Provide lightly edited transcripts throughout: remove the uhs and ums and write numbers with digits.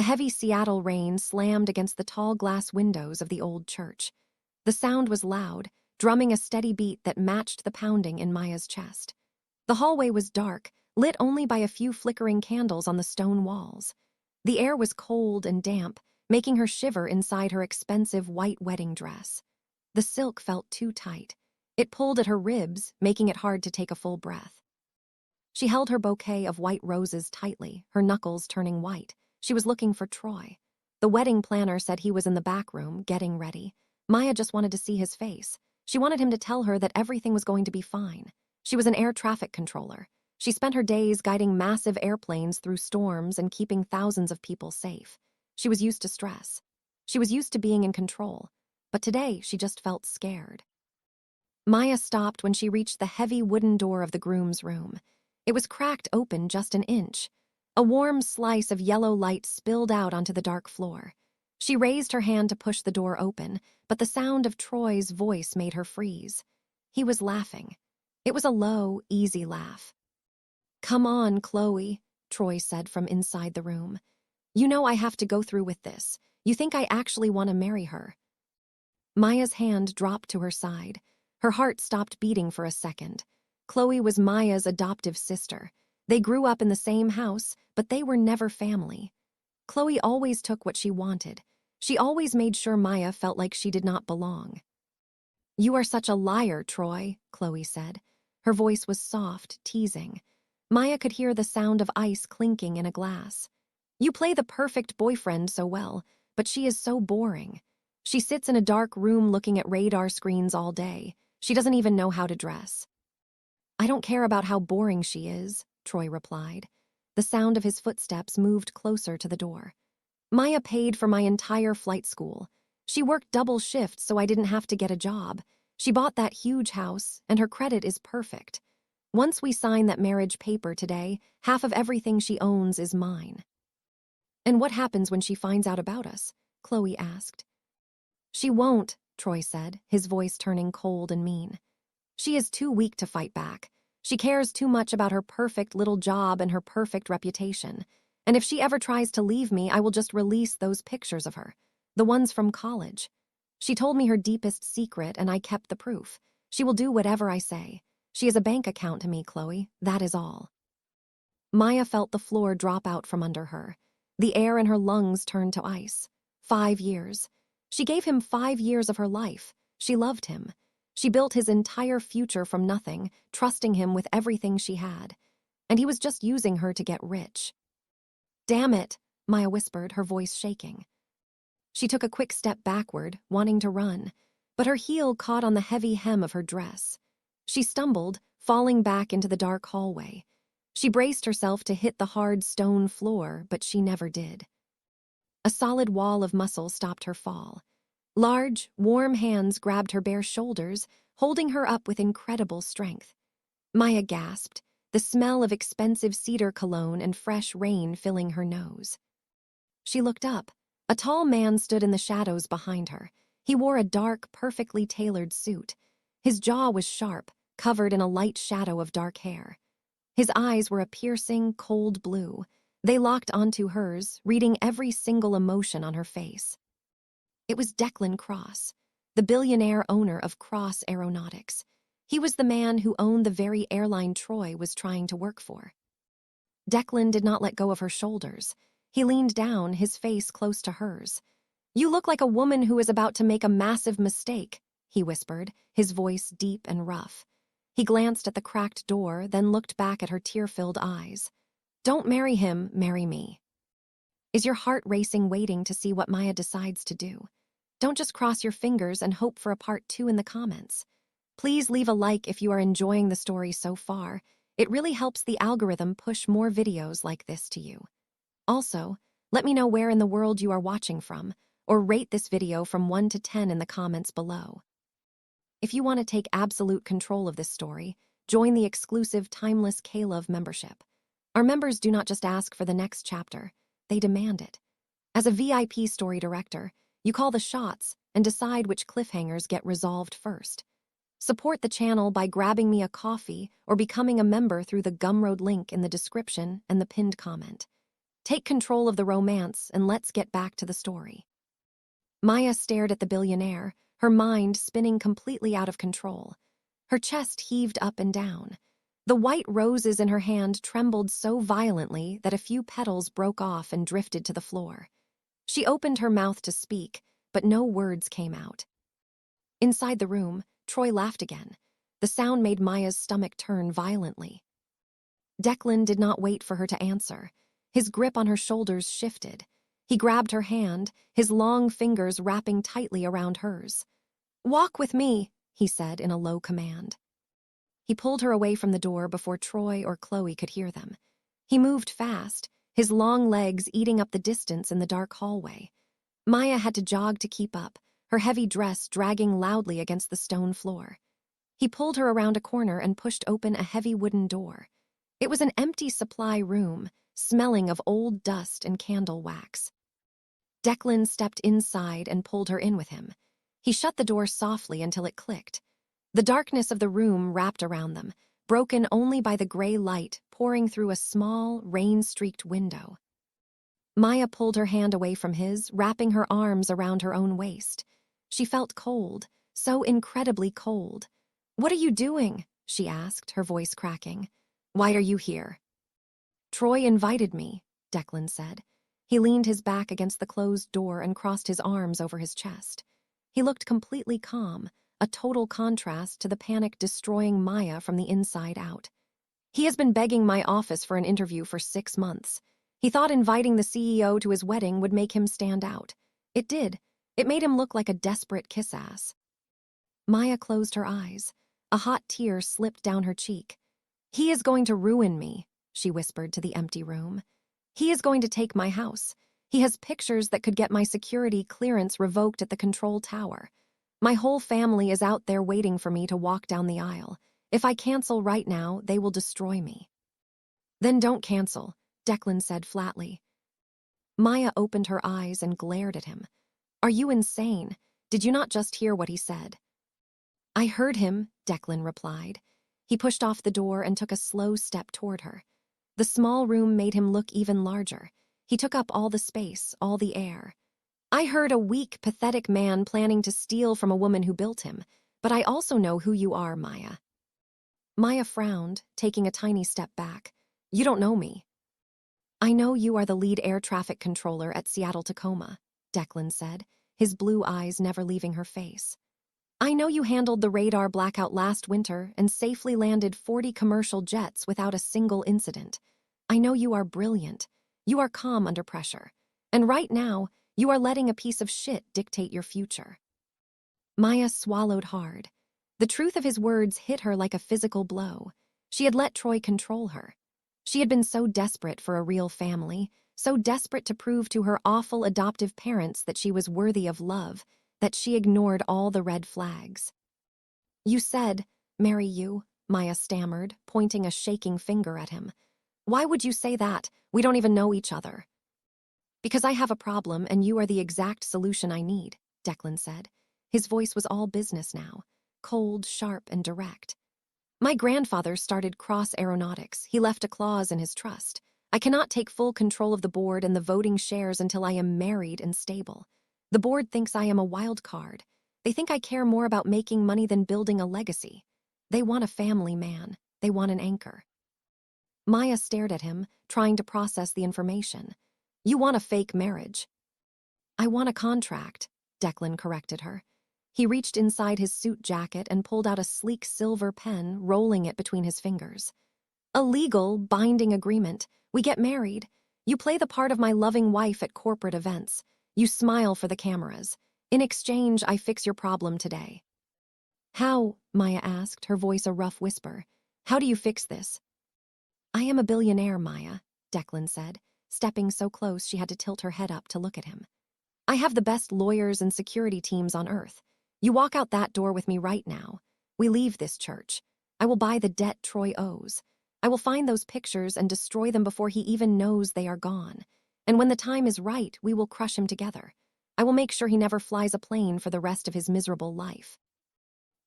The heavy Seattle rain slammed against the tall glass windows of the old church. The sound was loud, drumming a steady beat that matched the pounding in Maya's chest. The hallway was dark, lit only by a few flickering candles on the stone walls. The air was cold and damp, making her shiver inside her expensive white wedding dress. The silk felt too tight. It pulled at her ribs, making it hard to take a full breath. She held her bouquet of white roses tightly, her knuckles turning white. She was looking for Troy. The wedding planner said he was in the back room, getting ready. Maya just wanted to see his face. She wanted him to tell her that everything was going to be fine. She was an air traffic controller. She spent her days guiding massive airplanes through storms and keeping thousands of people safe. She was used to stress. She was used to being in control. But today, she just felt scared. Maya stopped when she reached the heavy wooden door of the groom's room. It was cracked open just an inch. A warm slice of yellow light spilled out onto the dark floor. She raised her hand to push the door open, but the sound of Troy's voice made her freeze. He was laughing. It was a low, easy laugh. "Come on, Chloe," Troy said from inside the room. "You know I have to go through with this. You think I actually want to marry her?" Maya's hand dropped to her side. Her heart stopped beating for a second. Chloe was Maya's adoptive sister. They grew up in the same house, but they were never family. Chloe always took what she wanted. She always made sure Maya felt like she did not belong. "You are such a liar, Troy," Chloe said. Her voice was soft, teasing. Maya could hear the sound of ice clinking in a glass. "You play the perfect boyfriend so well, but she is so boring. She sits in a dark room looking at radar screens all day. She doesn't even know how to dress." "I don't care about how boring she is," Troy replied. The sound of his footsteps moved closer to the door. "Maya paid for my entire flight school. She worked double shifts so I didn't have to get a job. She bought that huge house, and her credit is perfect. Once we sign that marriage paper today, half of everything she owns is mine." "And what happens when she finds out about us?" Chloe asked. "She won't," Troy said, his voice turning cold and mean. "She is too weak to fight back. She cares too much about her perfect little job and her perfect reputation. And if she ever tries to leave me, I will just release those pictures of her, the ones from college. She told me her deepest secret, and I kept the proof. She will do whatever I say. She is a bank account to me, Chloe. That is all." Maya felt the floor drop out from under her. The air in her lungs turned to ice. 5 years. She gave him 5 years of her life. She loved him. She built his entire future from nothing, trusting him with everything she had. And he was just using her to get rich. "Damn it," Maya whispered, her voice shaking. She took a quick step backward, wanting to run, but her heel caught on the heavy hem of her dress. She stumbled, falling back into the dark hallway. She braced herself to hit the hard stone floor, but she never did. A solid wall of muscle stopped her fall. Large, warm hands grabbed her bare shoulders, holding her up with incredible strength. Maya gasped, the smell of expensive cedar cologne and fresh rain filling her nose. She looked up. A tall man stood in the shadows behind her. He wore a dark, perfectly tailored suit. His jaw was sharp, covered in a light shadow of dark hair. His eyes were a piercing, cold blue. They locked onto hers, reading every single emotion on her face. It was Declan Cross, the billionaire owner of Cross Aeronautics. He was the man who owned the very airline Troy was trying to work for. Declan did not let go of her shoulders. He leaned down, his face close to hers. "You look like a woman who is about to make a massive mistake," he whispered, his voice deep and rough. He glanced at the cracked door, then looked back at her tear-filled eyes. "Don't marry him, marry me." Is your heart racing, waiting to see what Maya decides to do? Don't just cross your fingers and hope for a part 2 in the comments. Please leave a like if you are enjoying the story so far. It really helps the algorithm push more videos like this to you. Also, let me know where in the world you are watching from, or rate this video from 1 to 10 in the comments below. If you want to take absolute control of this story, join the exclusive Timeless K-Love membership. Our members do not just ask for the next chapter, they demand it. As a VIP story director, you call the shots and decide which cliffhangers get resolved first. Support the channel by grabbing me a coffee or becoming a member through the Gumroad link in the description and the pinned comment. Take control of the romance and let's get back to the story. Maya stared at the billionaire, her mind spinning completely out of control. Her chest heaved up and down. The white roses in her hand trembled so violently that a few petals broke off and drifted to the floor. She opened her mouth to speak, but no words came out. Inside the room, Troy laughed again. The sound made Maya's stomach turn violently. Declan did not wait for her to answer. His grip on her shoulders shifted. He grabbed her hand, his long fingers wrapping tightly around hers. "Walk with me," he said in a low command. He pulled her away from the door before Troy or Chloe could hear them. He moved fast, his long legs eating up the distance in the dark hallway. Maya had to jog to keep up, her heavy dress dragging loudly against the stone floor. He pulled her around a corner and pushed open a heavy wooden door. It was an empty supply room, smelling of old dust and candle wax. Declan stepped inside and pulled her in with him. He shut the door softly until it clicked. The darkness of the room wrapped around them, broken only by the gray light pouring through a small, rain-streaked window. Maya pulled her hand away from his, wrapping her arms around her own waist. She felt cold, so incredibly cold. "What are you doing?" she asked, her voice cracking. "Why are you here?" "Troy invited me," Declan said. He leaned his back against the closed door and crossed his arms over his chest. He looked completely calm, a total contrast to the panic destroying Maya from the inside out. "He has been begging my office for an interview for 6 months. He thought inviting the CEO to his wedding would make him stand out. It did. It made him look like a desperate kiss-ass." Maya closed her eyes. A hot tear slipped down her cheek. "He is going to ruin me," she whispered to the empty room. "He is going to take my house. He has pictures that could get my security clearance revoked at the control tower. My whole family is out there waiting for me to walk down the aisle. If I cancel right now, they will destroy me." "Then don't cancel," Declan said flatly. Maya opened her eyes and glared at him. "Are you insane? Did you not just hear what he said?" "I heard him," Declan replied. He pushed off the door and took a slow step toward her. The small room made him look even larger. He took up all the space, all the air. "I heard a weak, pathetic man planning to steal from a woman who built him, but I also know who you are, Maya." Maya frowned, taking a tiny step back. "You don't know me." "I know you are the lead air traffic controller at Seattle-Tacoma," Declan said, his blue eyes never leaving her face. "I know you handled the radar blackout last winter and safely landed 40 commercial jets without a single incident. I know you are brilliant. You are calm under pressure. And right now, you are letting a piece of shit dictate your future." Maya swallowed hard. The truth of his words hit her like a physical blow. She had let Troy control her. She had been so desperate for a real family, so desperate to prove to her awful adoptive parents that she was worthy of love, that she ignored all the red flags. "You said, marry you," Maya stammered, pointing a shaking finger at him. "Why would you say that? We don't even know each other." "Because I have a problem and you are the exact solution I need," Declan said. His voice was all business now, cold, sharp, and direct. "My grandfather started Cross Aeronautics. He left a clause in his trust. I cannot take full control of the board and the voting shares until I am married and stable. The board thinks I am a wild card. They think I care more about making money than building a legacy. They want a family man. They want an anchor." Maya stared at him, trying to process the information. "You want a fake marriage." "I want a contract," Declan corrected her. He reached inside his suit jacket and pulled out a sleek silver pen, rolling it between his fingers. "A legal, binding agreement. We get married. You play the part of my loving wife at corporate events. You smile for the cameras. In exchange, I fix your problem today." "How?" Maya asked, her voice a rough whisper. "How do you fix this?" "I am a billionaire, Maya," Declan said, stepping so close she had to tilt her head up to look at him. "I have the best lawyers and security teams on Earth. You walk out that door with me right now. We leave this church. I will buy the debt Troy owes. I will find those pictures and destroy them before he even knows they are gone. And when the time is right, we will crush him together. I will make sure he never flies a plane for the rest of his miserable life."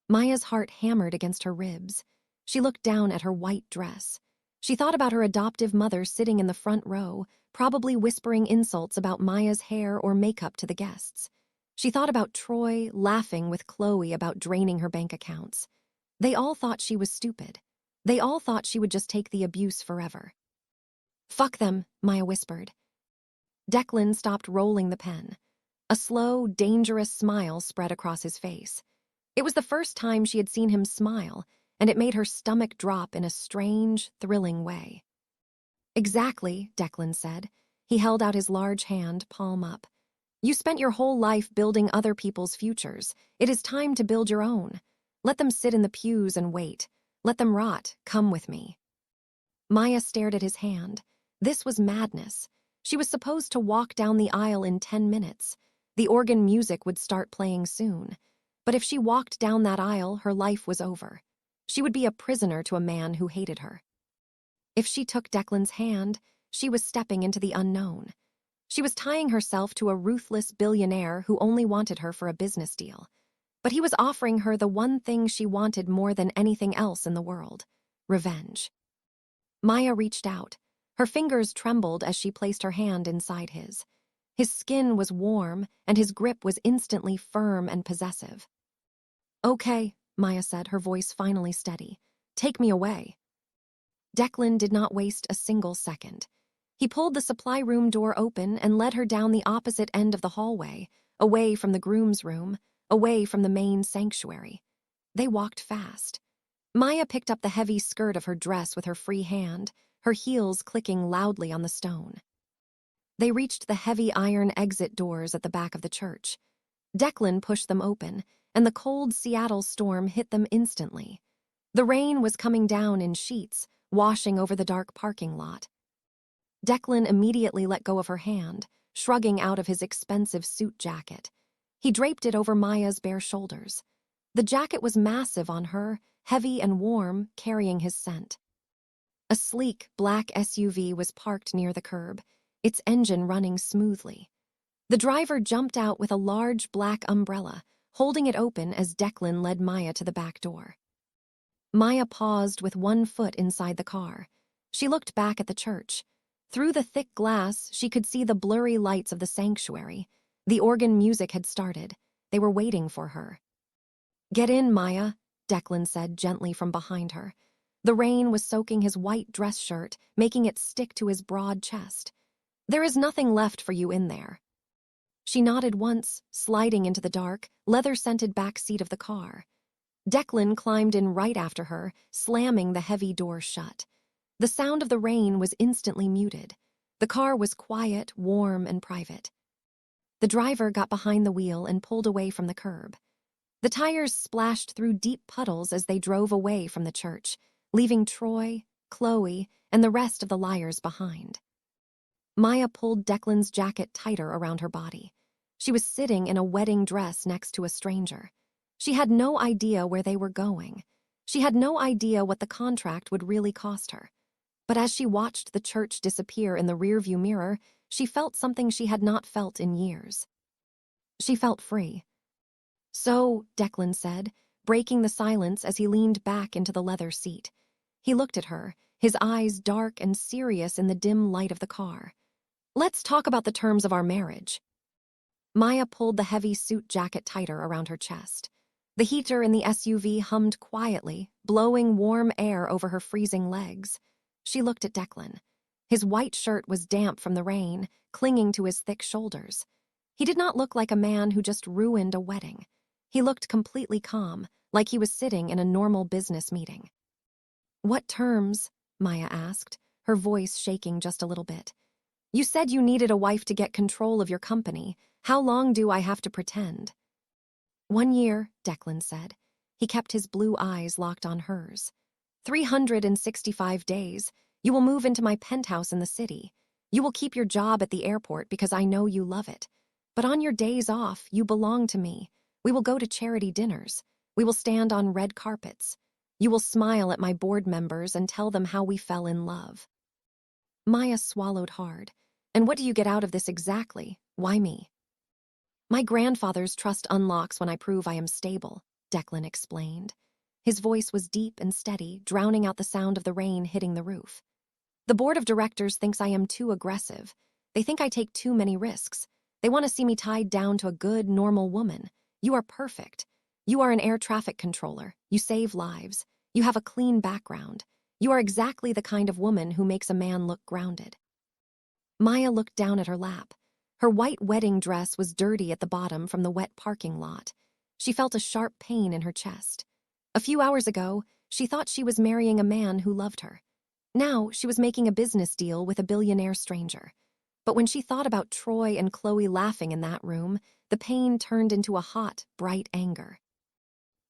Maya's heart hammered against her ribs. She looked down at her white dress. She thought about her adoptive mother sitting in the front row, probably whispering insults about Maya's hair or makeup to the guests. She thought about Troy laughing with Chloe about draining her bank accounts. They all thought she was stupid. They all thought she would just take the abuse forever. "Fuck them," Maya whispered. Declan stopped rolling the pen. A slow, dangerous smile spread across his face. It was the first time she had seen him smile, and it made her stomach drop in a strange, thrilling way. "Exactly," Declan said. He held out his large hand, palm up. "You spent your whole life building other people's futures. It is time to build your own. Let them sit in the pews and wait. Let them rot. Come with me." Maya stared at his hand. This was madness. She was supposed to walk down the aisle in 10 minutes. The organ music would start playing soon. But if she walked down that aisle, her life was over. She would be a prisoner to a man who hated her. If she took Declan's hand, she was stepping into the unknown. She was tying herself to a ruthless billionaire who only wanted her for a business deal. But he was offering her the one thing she wanted more than anything else in the world: revenge. Maya reached out. Her fingers trembled as she placed her hand inside his. His skin was warm, and his grip was instantly firm and possessive. "Okay," Maya said, her voice finally steady. "Take me away." Declan did not waste a single second. He pulled the supply room door open and led her down the opposite end of the hallway, away from the groom's room, away from the main sanctuary. They walked fast. Maya picked up the heavy skirt of her dress with her free hand, her heels clicking loudly on the stone. They reached the heavy iron exit doors at the back of the church. Declan pushed them open, and the cold Seattle storm hit them instantly. The rain was coming down in sheets, washing over the dark parking lot. Declan immediately let go of her hand, shrugging out of his expensive suit jacket. He draped it over Maya's bare shoulders. The jacket was massive on her, heavy and warm, carrying his scent. A sleek, black SUV was parked near the curb, its engine running smoothly. The driver jumped out with a large black umbrella, holding it open as Declan led Maya to the back door. Maya paused with one foot inside the car. She looked back at the church. Through the thick glass, she could see the blurry lights of the sanctuary. The organ music had started. They were waiting for her. "Get in, Maya," Declan said gently from behind her. The rain was soaking his white dress shirt, making it stick to his broad chest. "There is nothing left for you in there." She nodded once, sliding into the dark, leather-scented back seat of the car. Declan climbed in right after her, slamming the heavy door shut. The sound of the rain was instantly muted. The car was quiet, warm, and private. The driver got behind the wheel and pulled away from the curb. The tires splashed through deep puddles as they drove away from the church, leaving Troy, Chloe, and the rest of the liars behind. Maya pulled Declan's jacket tighter around her body. She was sitting in a wedding dress next to a stranger. She had no idea where they were going. She had no idea what the contract would really cost her. But as she watched the church disappear in the rearview mirror, she felt something she had not felt in years. She felt free. "So," Declan said, breaking the silence as he leaned back into the leather seat. He looked at her, his eyes dark and serious in the dim light of the car. "Let's talk about the terms of our marriage." Maya pulled the heavy suit jacket tighter around her chest. The heater in the SUV hummed quietly, blowing warm air over her freezing legs. She looked at Declan. His white shirt was damp from the rain, clinging to his thick shoulders. He did not look like a man who just ruined a wedding. He looked completely calm, like he was sitting in a normal business meeting. "What terms?" Maya asked, her voice shaking just a little bit. "You said you needed a wife to get control of your company. How long do I have to pretend?" "1 year," Declan said. He kept his blue eyes locked on hers. 365 days. You will move into my penthouse in the city. You will keep your job at the airport because I know you love it. But on your days off, you belong to me. We will go to charity dinners. We will stand on red carpets. You will smile at my board members and tell them how we fell in love." Maya swallowed hard. "And what do you get out of this exactly? Why me?" "My grandfather's trust unlocks when I prove I am stable," Declan explained. His voice was deep and steady, drowning out the sound of the rain hitting the roof. The board of directors thinks I am too aggressive. They think I take too many risks. They want to see me tied down to a good, normal woman. You are perfect. You are an air traffic controller. You save lives. You have a clean background. You are exactly the kind of woman who makes a man look grounded. Maya looked down at her lap. Her white wedding dress was dirty at the bottom from the wet parking lot. She felt a sharp pain in her chest. A few hours ago, she thought she was marrying a man who loved her. Now, she was making a business deal with a billionaire stranger. But when she thought about Troy and Chloe laughing in that room, the pain turned into a hot, bright anger.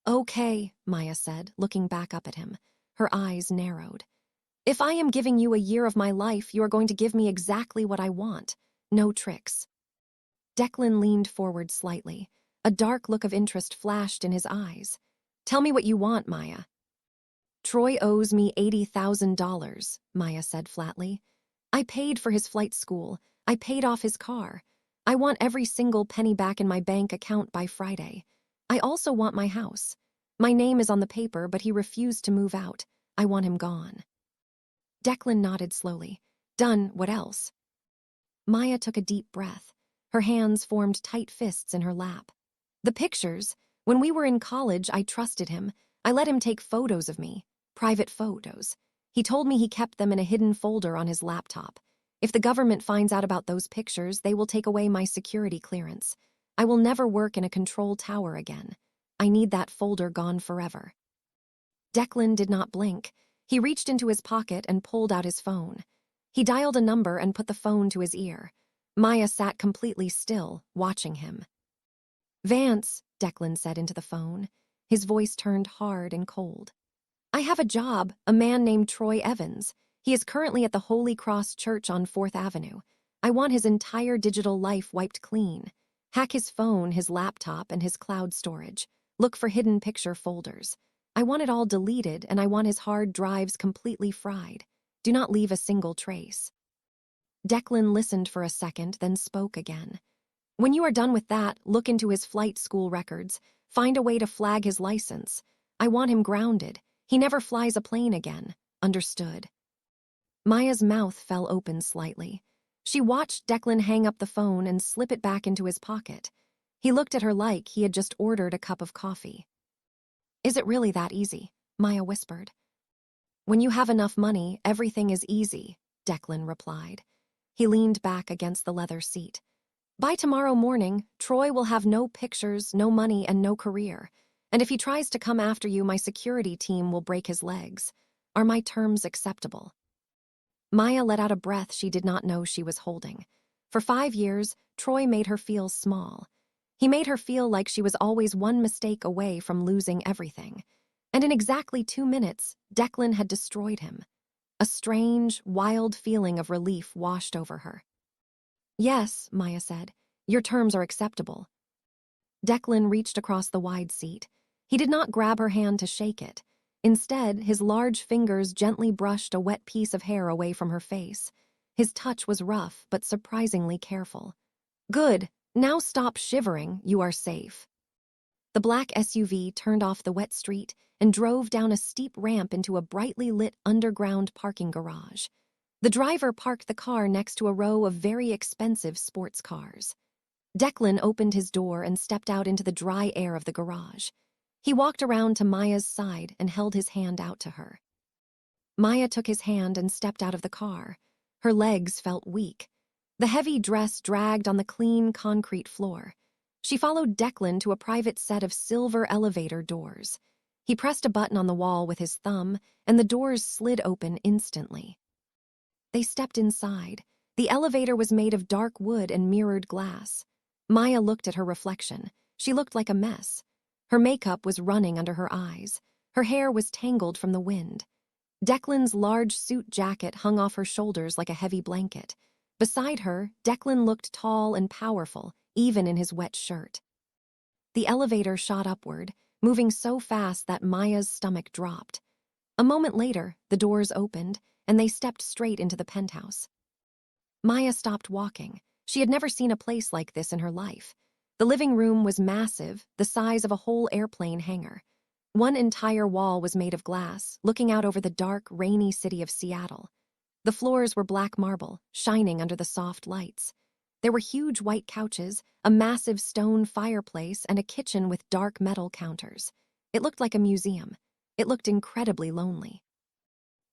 Okay, Maya said, looking back up at him. Her eyes narrowed. If I am giving you a year of my life, you are going to give me exactly what I want. No tricks. Declan leaned forward slightly. A dark look of interest flashed in his eyes. Tell me what you want, Maya. Troy owes me $80,000, Maya said flatly. I paid for his flight school. I paid off his car. I want every single penny back in my bank account by Friday. I also want my house. My name is on the paper, but he refused to move out. I want him gone. Declan nodded slowly. Done, what else? Maya took a deep breath. Her hands formed tight fists in her lap. The pictures. When we were in college, I trusted him. I let him take photos of me. Private photos. He told me he kept them in a hidden folder on his laptop. If the government finds out about those pictures, they will take away my security clearance. I will never work in a control tower again. I need that folder gone forever. Declan did not blink. He reached into his pocket and pulled out his phone. He dialed a number and put the phone to his ear. Maya sat completely still, watching him. Vance, Declan said into the phone. His voice turned hard and cold. I have a job, a man named Troy Evans. He is currently at the Holy Cross Church on 4th Avenue. I want his entire digital life wiped clean. Hack his phone, his laptop, and his cloud storage. Look for hidden picture folders. I want it all deleted, and I want his hard drives completely fried. Do not leave a single trace. Declan listened for a second, then spoke again. When you are done with that, look into his flight school records. Find a way to flag his license. I want him grounded. He never flies a plane again. Understood. Maya's mouth fell open slightly. She watched Declan hang up the phone and slip it back into his pocket. He looked at her like he had just ordered a cup of coffee. Is it really that easy? Maya whispered. When you have enough money, everything is easy, Declan replied. He leaned back against the leather seat. By tomorrow morning, Troy will have no pictures, no money, and no career. And if he tries to come after you, my security team will break his legs. Are my terms acceptable? Maya let out a breath she did not know she was holding. For 5 years, Troy made her feel small. He made her feel like she was always one mistake away from losing everything. And in exactly 2 minutes, Declan had destroyed him. A strange, wild feeling of relief washed over her. Yes, Maya said. Your terms are acceptable. Declan reached across the wide seat. He did not grab her hand to shake it. Instead, his large fingers gently brushed a wet piece of hair away from her face. His touch was rough, but surprisingly careful. Good. Now stop shivering. You are safe. The black SUV turned off the wet street and drove down a steep ramp into a brightly lit underground parking garage. The driver parked the car next to a row of very expensive sports cars. Declan opened his door and stepped out into the dry air of the garage. He walked around to Maya's side and held his hand out to her. Maya took his hand and stepped out of the car. Her legs felt weak. The heavy dress dragged on the clean concrete floor. She followed Declan to a private set of silver elevator doors. He pressed a button on the wall with his thumb, and the doors slid open instantly. They stepped inside. The elevator was made of dark wood and mirrored glass. Maya looked at her reflection. She looked like a mess. Her makeup was running under her eyes. Her hair was tangled from the wind. Declan's large suit jacket hung off her shoulders like a heavy blanket. Beside her, Declan looked tall and powerful, even in his wet shirt. The elevator shot upward, moving so fast that Maya's stomach dropped. A moment later, the doors opened, and they stepped straight into the penthouse. Maya stopped walking. She had never seen a place like this in her life. The living room was massive, the size of a whole airplane hangar. One entire wall was made of glass, looking out over the dark, rainy city of Seattle. The floors were black marble, shining under the soft lights. There were huge white couches, a massive stone fireplace, and a kitchen with dark metal counters. It looked like a museum. It looked incredibly lonely.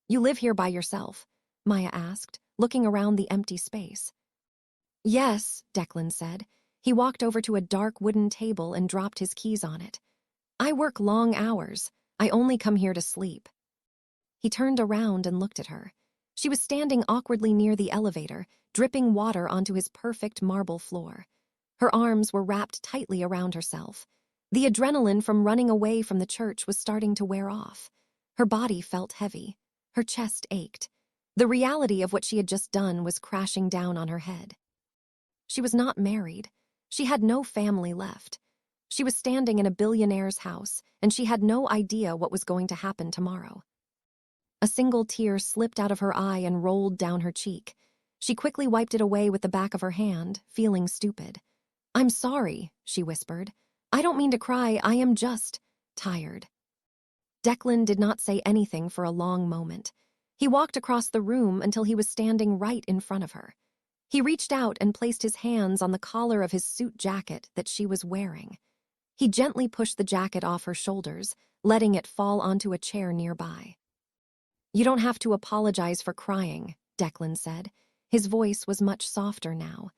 "You live here by yourself?" Maya asked, looking around the empty space. "Yes," Declan said. He walked over to a dark wooden table and dropped his keys on it. "I work long hours. I only come here to sleep." He turned around and looked at her. She was standing awkwardly near the elevator, dripping water onto his perfect marble floor. Her arms were wrapped tightly around herself. The adrenaline from running away from the church was starting to wear off. Her body felt heavy. Her chest ached. The reality of what she had just done was crashing down on her head. She was not married. She had no family left. She was standing in a billionaire's house, and she had no idea what was going to happen tomorrow. A single tear slipped out of her eye and rolled down her cheek. She quickly wiped it away with the back of her hand, feeling stupid. "I'm sorry," she whispered. "I don't mean to cry, I am just tired." Declan did not say anything for a long moment. He walked across the room until he was standing right in front of her. He reached out and placed his hands on the collar of his suit jacket that she was wearing. He gently pushed the jacket off her shoulders, letting it fall onto a chair nearby. "You don't have to apologize for crying," Declan said. His voice was much softer now.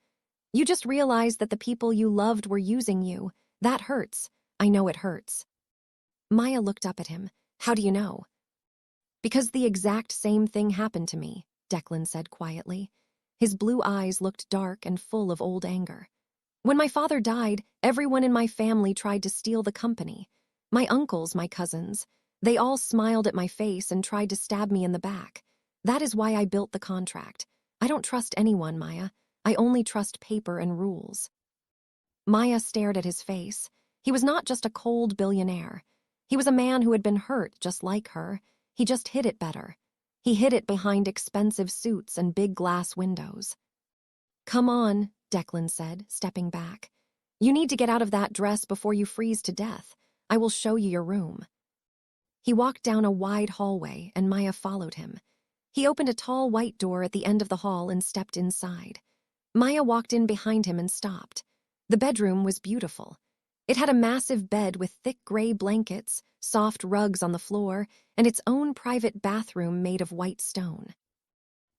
"You just realized that the people you loved were using you. That hurts. I know it hurts." Maya looked up at him. "How do you know?" "Because the exact same thing happened to me," Declan said quietly. His blue eyes looked dark and full of old anger. "When my father died, everyone in my family tried to steal the company. My uncles, my cousins. They all smiled at my face and tried to stab me in the back. That is why I built the contract. I don't trust anyone, Maya. I only trust paper and rules." Maya stared at his face. He was not just a cold billionaire. He was a man who had been hurt just like her. He just hid it better. He hid it behind expensive suits and big glass windows. "Come on," Declan said, stepping back. "You need to get out of that dress before you freeze to death. I will show you your room." He walked down a wide hallway, and Maya followed him. He opened a tall white door at the end of the hall and stepped inside. Maya walked in behind him and stopped. The bedroom was beautiful. It had a massive bed with thick gray blankets, soft rugs on the floor, and its own private bathroom made of white stone.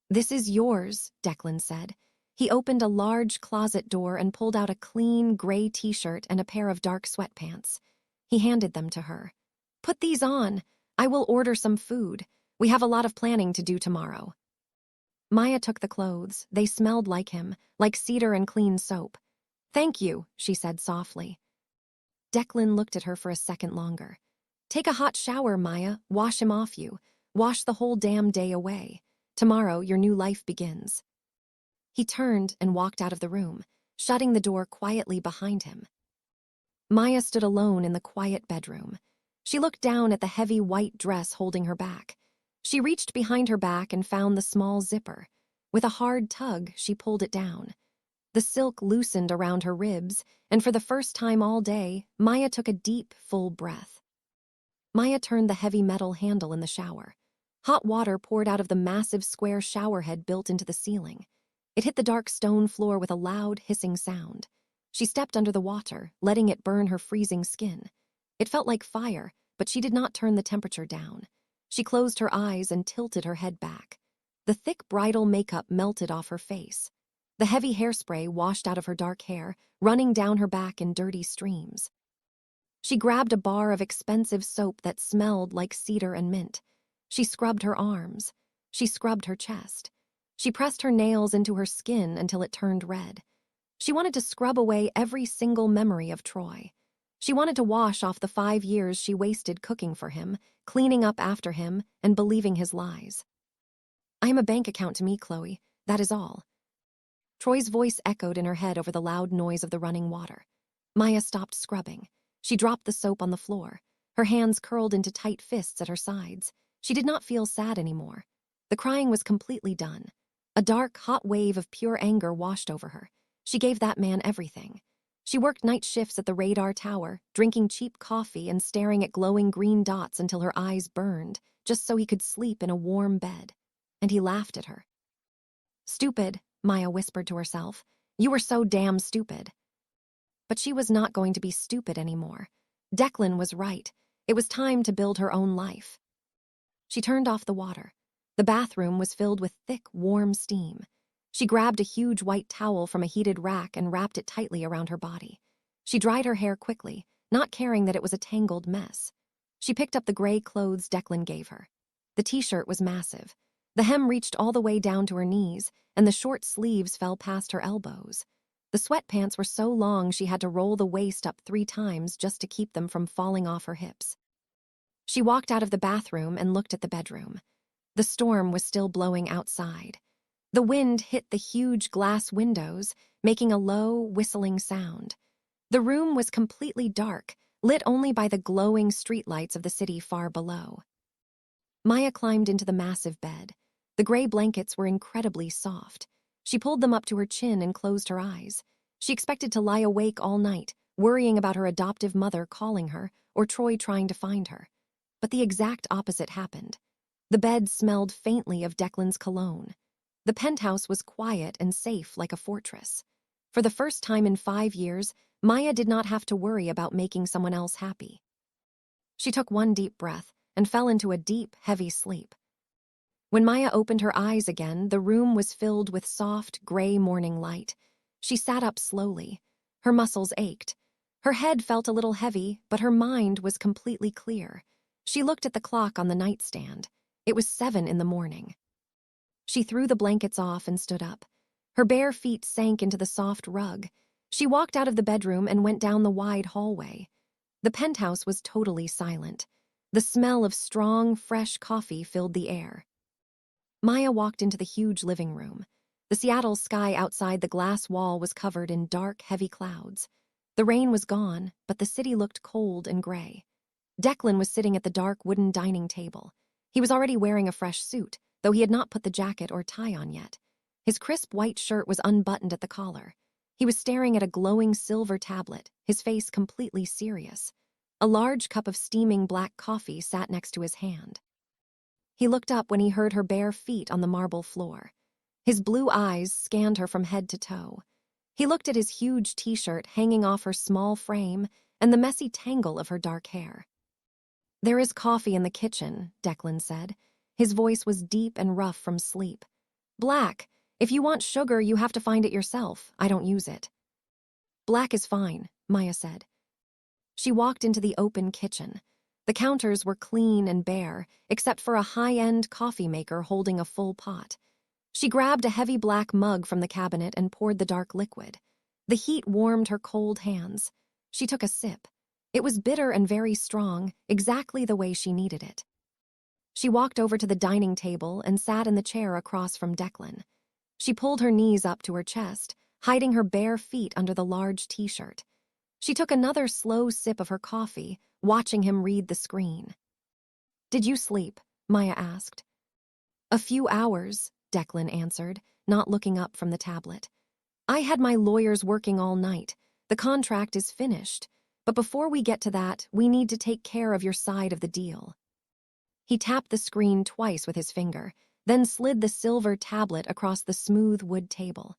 "This is yours," Declan said. He opened a large closet door and pulled out a clean, gray t-shirt and a pair of dark sweatpants. He handed them to her. "Put these on. I will order some food. We have a lot of planning to do tomorrow." Maya took the clothes. They smelled like him, like cedar and clean soap. "Thank you," she said softly. Declan looked at her for a second longer. "Take a hot shower, Maya. Wash him off you. Wash the whole damn day away. Tomorrow, your new life begins." He turned and walked out of the room, shutting the door quietly behind him. Maya stood alone in the quiet bedroom. She looked down at the heavy white dress holding her back. She reached behind her back and found the small zipper. With a hard tug, she pulled it down. The silk loosened around her ribs, and for the first time all day, Maya took a deep, full breath. Maya turned the heavy metal handle in the shower. Hot water poured out of the massive square shower head built into the ceiling. It hit the dark stone floor with a loud, hissing sound. She stepped under the water, letting it burn her freezing skin. It felt like fire, but she did not turn the temperature down. She closed her eyes and tilted her head back. The thick bridal makeup melted off her face. The heavy hairspray washed out of her dark hair, running down her back in dirty streams. She grabbed a bar of expensive soap that smelled like cedar and mint. She scrubbed her arms. She scrubbed her chest. She pressed her nails into her skin until it turned red. She wanted to scrub away every single memory of Troy. She wanted to wash off the 5 years she wasted cooking for him, cleaning up after him, and believing his lies. "I am a bank account to me, Chloe. That is all." Troy's voice echoed in her head over the loud noise of the running water. Maya stopped scrubbing. She dropped the soap on the floor. Her hands curled into tight fists at her sides. She did not feel sad anymore. The crying was completely done. A dark, hot wave of pure anger washed over her. She gave that man everything. She worked night shifts at the radar tower, drinking cheap coffee and staring at glowing green dots until her eyes burned, just so he could sleep in a warm bed. and he laughed at her. "Stupid," Maya whispered to herself. "You were so damn stupid." But she was not going to be stupid anymore. Declan was right. It was time to build her own life. She turned off the water. The bathroom was filled with thick, warm steam. She grabbed a huge white towel from a heated rack and wrapped it tightly around her body. She dried her hair quickly, not caring that it was a tangled mess. She picked up the gray clothes Declan gave her. The t-shirt was massive. The hem reached all the way down to her knees, and the short sleeves fell past her elbows. The sweatpants were so long she had to roll the waist up 3 times just to keep them from falling off her hips. She walked out of the bathroom and looked at the bedroom. The storm was still blowing outside. The wind hit the huge glass windows, making a low, whistling sound. The room was completely dark, lit only by the glowing streetlights of the city far below. Maya climbed into the massive bed. The gray blankets were incredibly soft. She pulled them up to her chin and closed her eyes. She expected to lie awake all night, worrying about her adoptive mother calling her or Troy trying to find her. But the exact opposite happened. The bed smelled faintly of Declan's cologne. The penthouse was quiet and safe like a fortress. For the first time in 5 years, Maya did not have to worry about making someone else happy. She took one deep breath and fell into a deep, heavy sleep. When Maya opened her eyes again, the room was filled with soft, gray morning light. She sat up slowly. Her muscles ached. Her head felt a little heavy, but her mind was completely clear. She looked at the clock on the nightstand. It was 7 in the morning. She threw the blankets off and stood up. Her bare feet sank into the soft rug. She walked out of the bedroom and went down the wide hallway. The penthouse was totally silent. The smell of strong, fresh coffee filled the air. Maya walked into the huge living room. The Seattle sky outside the glass wall was covered in dark, heavy clouds. The rain was gone, but the city looked cold and gray. Declan was sitting at the dark wooden dining table. He was already wearing a fresh suit, though he had not put the jacket or tie on yet. His crisp white shirt was unbuttoned at the collar. He was staring at a glowing silver tablet, his face completely serious. A large cup of steaming black coffee sat next to his hand. He looked up when he heard her bare feet on the marble floor. His blue eyes scanned her from head to toe. He looked at his huge t-shirt hanging off her small frame and the messy tangle of her dark hair. "There is coffee in the kitchen," Declan said. His voice was deep and rough from sleep. "Black. If you want sugar, you have to find it yourself. I don't use it." "Black is fine," Maya said. She walked into the open kitchen. The counters were clean and bare, except for a high-end coffee maker holding a full pot. She grabbed a heavy black mug from the cabinet and poured the dark liquid. The heat warmed her cold hands. She took a sip. It was bitter and very strong, exactly the way she needed it. She walked over to the dining table and sat in the chair across from Declan. She pulled her knees up to her chest, hiding her bare feet under the large t-shirt. She took another slow sip of her coffee, watching him read the screen. "Did you sleep?" Maya asked. "A few hours," Declan answered, not looking up from the tablet. "I had my lawyers working all night. The contract is finished. But before we get to that, we need to take care of your side of the deal." He tapped the screen twice with his finger, then slid the silver tablet across the smooth wood table.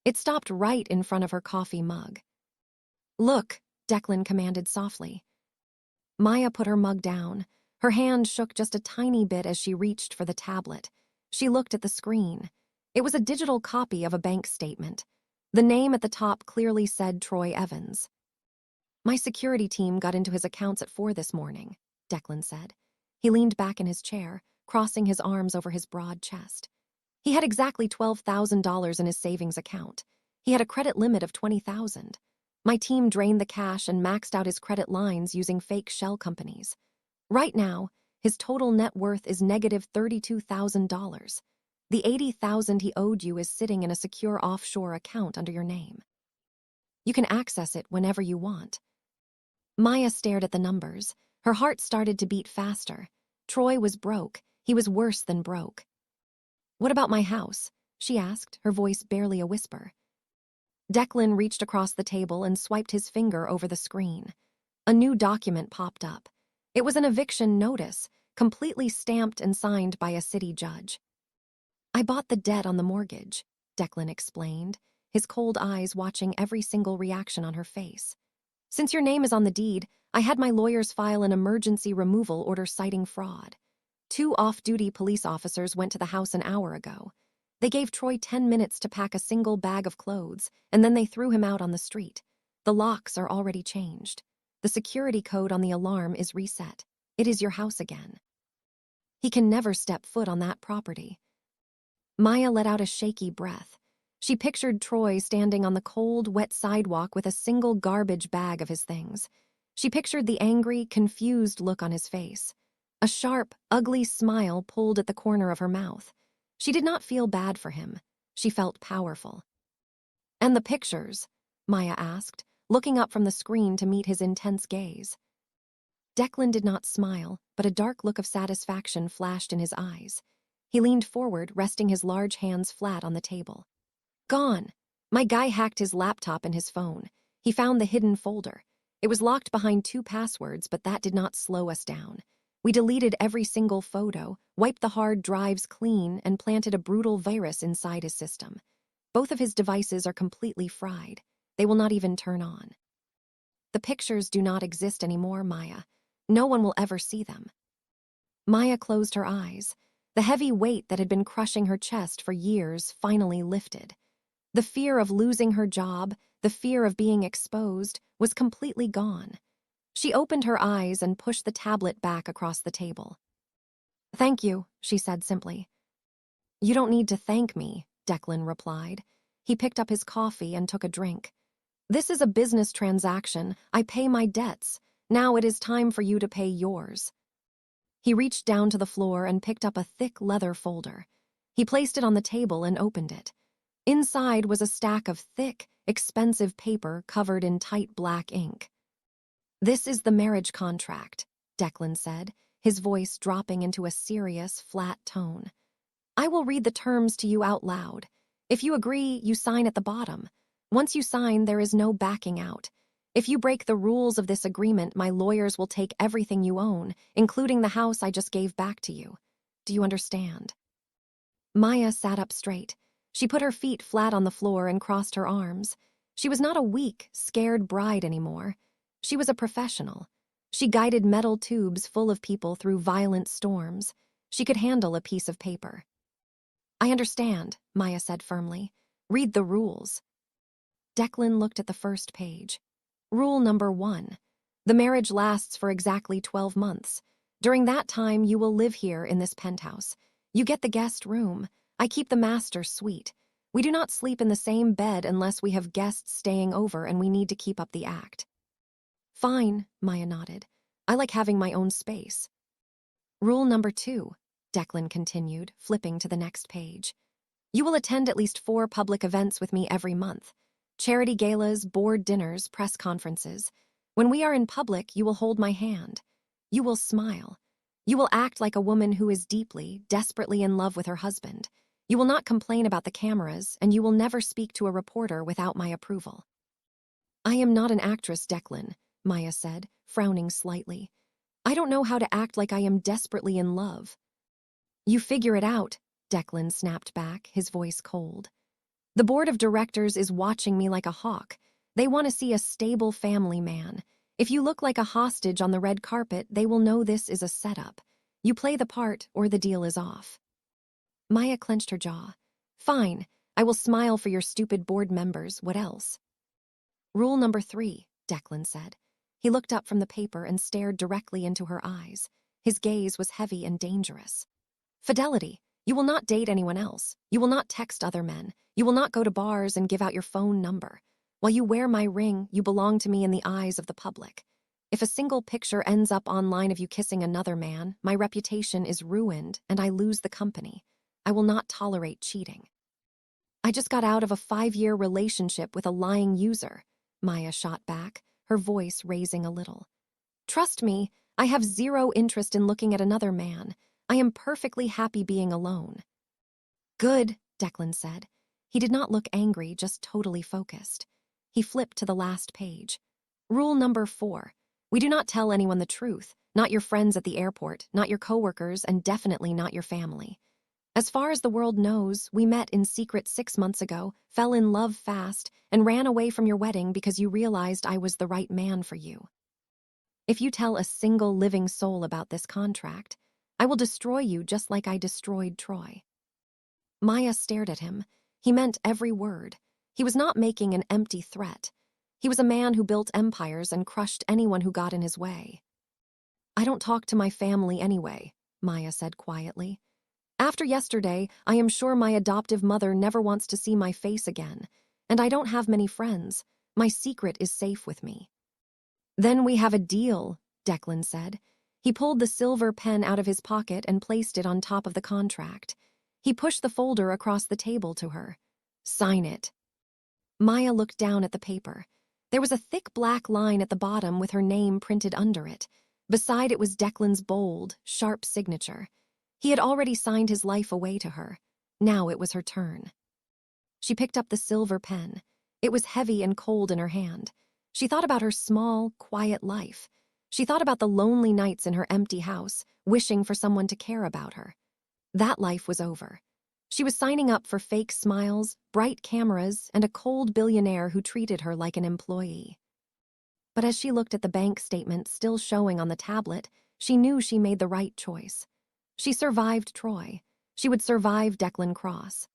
It stopped right in front of her coffee mug. "Look," Declan commanded softly. Maya put her mug down. Her hand shook just a tiny bit as she reached for the tablet. She looked at the screen. It was a digital copy of a bank statement. The name at the top clearly said Troy Evans. "My security team got into his accounts at 4 this morning," Declan said. He leaned back in his chair, crossing his arms over his broad chest. He had exactly $12,000 in his savings account. He had a credit limit of $20,000. My team drained the cash and maxed out his credit lines using fake shell companies. Right now, his total net worth is negative $32,000. The $80,000 he owed you is sitting in a secure offshore account under your name. You can access it whenever you want." Maya stared at the numbers. Her heart started to beat faster. Troy was broke. He was worse than broke. "What about my house?" she asked, her voice barely a whisper. Declan reached across the table and swiped his finger over the screen. A new document popped up. It was an eviction notice, completely stamped and signed by a city judge. I bought the debt on the mortgage, Declan explained, his cold eyes watching every single reaction on her face. Since your name is on the deed, I had my lawyers file an emergency removal order citing fraud. 2 off-duty police officers went to the house an hour ago. They gave Troy 10 minutes to pack a single bag of clothes, and then they threw him out on the street. The locks are already changed. The security code on the alarm is reset. It is your house again. He can never step foot on that property. Maya let out a shaky breath. She pictured Troy standing on the cold, wet sidewalk with a single garbage bag of his things. She pictured the angry, confused look on his face. A sharp, ugly smile pulled at the corner of her mouth. She did not feel bad for him. She felt powerful. "And the pictures?" Maya asked, looking up from the screen to meet his intense gaze. Declan did not smile, but a dark look of satisfaction flashed in his eyes. He leaned forward, resting his large hands flat on the table. "Gone. My guy hacked his laptop and his phone. He found the hidden folder. It was locked behind 2 passwords, but that did not slow us down. We deleted every single photo, wiped the hard drives clean, and planted a brutal virus inside his system. Both of his devices are completely fried. They will not even turn on. The pictures do not exist anymore, Maya. No one will ever see them." Maya closed her eyes. The heavy weight that had been crushing her chest for years finally lifted. The fear of losing her job, the fear of being exposed, was completely gone. She opened her eyes and pushed the tablet back across the table. "Thank you," she said simply. "You don't need to thank me," Declan replied. He picked up his coffee and took a drink. "This is a business transaction. I pay my debts. Now it is time for you to pay yours." He reached down to the floor and picked up a thick leather folder. He placed it on the table and opened it. Inside was a stack of thick, expensive paper covered in tight black ink. "This is the marriage contract," Declan said, his voice dropping into a serious, flat tone. "I will read the terms to you out loud. If you agree, you sign at the bottom. Once you sign, there is no backing out. If you break the rules of this agreement, my lawyers will take everything you own, including the house I just gave back to you. Do you understand?" Maya sat up straight. She put her feet flat on the floor and crossed her arms. She was not a weak, scared bride anymore. She was a professional. She guided metal tubes full of people through violent storms. She could handle a piece of paper. "I understand," Maya said firmly. "Read the rules." Declan looked at the first page. Rule number 1. The marriage lasts for exactly 12 months. During that time, you will live here in this penthouse. You get the guest room. I keep the master suite. We do not sleep in the same bed unless we have guests staying over and we need to keep up the act. "Fine," Maya nodded. "I like having my own space." Rule number 2, Declan continued, flipping to the next page. "You will attend at least 4 public events with me every month. Charity galas, board dinners, press conferences. When we are in public, you will hold my hand. You will smile. You will act like a woman who is deeply, desperately in love with her husband. You will not complain about the cameras, and you will never speak to a reporter without my approval." "I am not an actress, Declan," Maya said, frowning slightly. "I don't know how to act like I am desperately in love." "You figure it out," Declan snapped back, his voice cold. "The board of directors is watching me like a hawk. They want to see a stable family man. If you look like a hostage on the red carpet, they will know this is a setup. You play the part or the deal is off." Maya clenched her jaw. "Fine, I will smile for your stupid board members. What else?" "Rule number 3, Declan said. He looked up from the paper and stared directly into her eyes. His gaze was heavy and dangerous. "Fidelity. You will not date anyone else. You will not text other men. You will not go to bars and give out your phone number. While you wear my ring, you belong to me in the eyes of the public. If a single picture ends up online of you kissing another man, my reputation is ruined and I lose the company. I will not tolerate cheating." "I just got out of a 5-year relationship with a lying user," Maya shot back, her voice raising a little. "Trust me, I have zero interest in looking at another man. I am perfectly happy being alone." "Good," Declan said. He did not look angry, just totally focused. He flipped to the last page. Rule number 4. We do not tell anyone the truth, not your friends at the airport, not your coworkers, and definitely not your family. As far as the world knows, we met in secret 6 months ago, fell in love fast, and ran away from your wedding because you realized I was the right man for you. If you tell a single living soul about this contract, I will destroy you just like I destroyed Troy." Maya stared at him. He meant every word. He was not making an empty threat. He was a man who built empires and crushed anyone who got in his way. "I don't talk to my family anyway," Maya said quietly. "After yesterday, I am sure my adoptive mother never wants to see my face again. And I don't have many friends. My secret is safe with me." "Then we have a deal," Declan said. He pulled the silver pen out of his pocket and placed it on top of the contract. He pushed the folder across the table to her. "Sign it." Maya looked down at the paper. There was a thick black line at the bottom with her name printed under it. Beside it was Declan's bold, sharp signature. He had already signed his life away to her. Now it was her turn. She picked up the silver pen. It was heavy and cold in her hand. She thought about her small, quiet life. She thought about the lonely nights in her empty house, wishing for someone to care about her. That life was over. She was signing up for fake smiles, bright cameras, and a cold billionaire who treated her like an employee. But as she looked at the bank statement still showing on the tablet, she knew she made the right choice. She survived Troy. She would survive Declan Cross.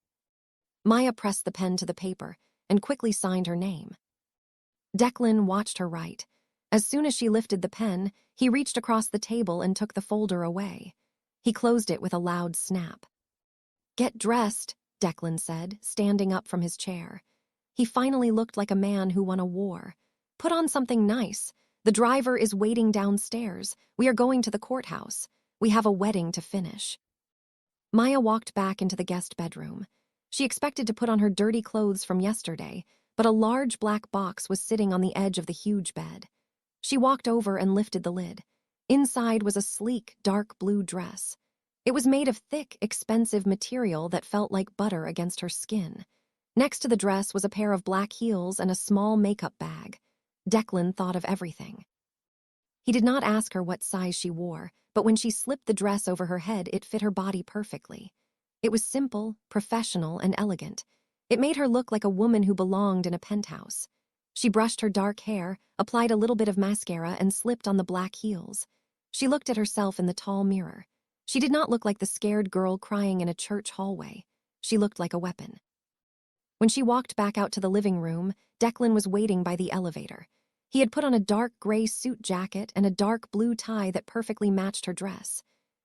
Maya pressed the pen to the paper and quickly signed her name. Declan watched her write. As soon as she lifted the pen, he reached across the table and took the folder away. He closed it with a loud snap. "Get dressed," Declan said, standing up from his chair. He finally looked like a man who won a war. "Put on something nice. The driver is waiting downstairs. We are going to the courthouse. We have a wedding to finish." Maya walked back into the guest bedroom. She expected to put on her dirty clothes from yesterday, but a large black box was sitting on the edge of the huge bed. She walked over and lifted the lid. Inside was a sleek, dark blue dress. It was made of thick, expensive material that felt like butter against her skin. Next to the dress was a pair of black heels and a small makeup bag. Declan thought of everything. He did not ask her what size she wore, but when she slipped the dress over her head, it fit her body perfectly. It was simple, professional, and elegant. It made her look like a woman who belonged in a penthouse. She brushed her dark hair, applied a little bit of mascara, and slipped on the black heels. She looked at herself in the tall mirror. She did not look like the scared girl crying in a church hallway. She looked like a weapon. When she walked back out to the living room, Declan was waiting by the elevator. He had put on a dark gray suit jacket and a dark blue tie that perfectly matched her dress.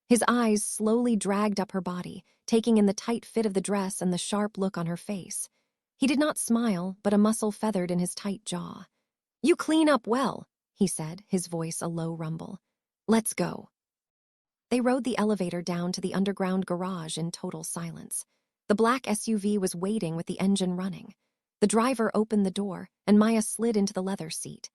His eyes slowly dragged up her body, taking in the tight fit of the dress and the sharp look on her face. He did not smile, but a muscle feathered in his tight jaw. "You clean up well," he said, his voice a low rumble. "Let's go." They rode the elevator down to the underground garage in total silence. The black SUV was waiting with the engine running. The driver opened the door, and Maya slid into the leather seat.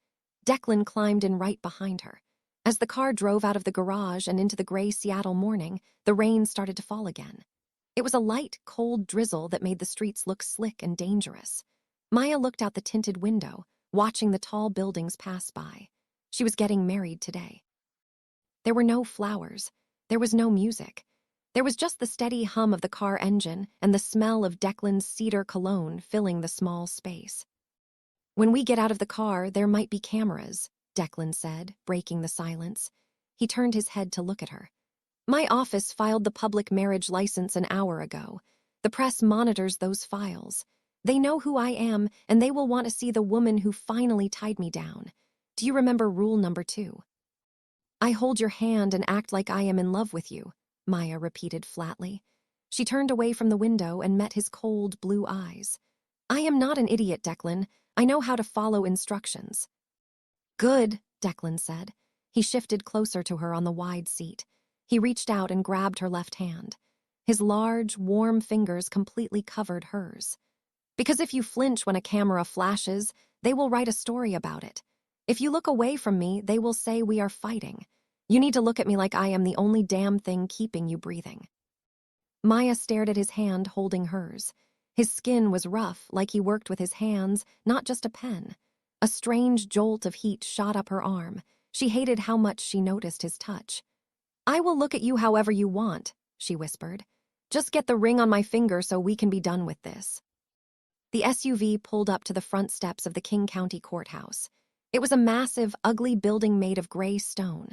Declan climbed in right behind her. As the car drove out of the garage and into the gray Seattle morning, the rain started to fall again. It was a light, cold drizzle that made the streets look slick and dangerous. Maya looked out the tinted window, watching the tall buildings pass by. She was getting married today. There were no flowers. There was no music. There was just the steady hum of the car engine and the smell of Declan's cedar cologne filling the small space. "When we get out of the car, there might be cameras," Declan said, breaking the silence. He turned his head to look at her. "My office filed the public marriage license an hour ago. The press monitors those files. They know who I am, and they will want to see the woman who finally tied me down. Do you remember rule number 2? I hold your hand and act like I am in love with you," Maya repeated flatly. She turned away from the window and met his cold blue eyes. "I am not an idiot, Declan. I know how to follow instructions." "Good," Declan said. He shifted closer to her on the wide seat. He reached out and grabbed her left hand. His large, warm fingers completely covered hers. "Because if you flinch when a camera flashes, they will write a story about it. If you look away from me, they will say we are fighting. You need to look at me like I am the only damn thing keeping you breathing." Maya stared at his hand holding hers. His skin was rough, like he worked with his hands, not just a pen. A strange jolt of heat shot up her arm. She hated how much she noticed his touch. "I will look at you however you want," she whispered. Just get the ring on my finger so we can be done with this. The SUV pulled up to the front steps of the King County Courthouse. It was a massive, ugly building made of gray stone.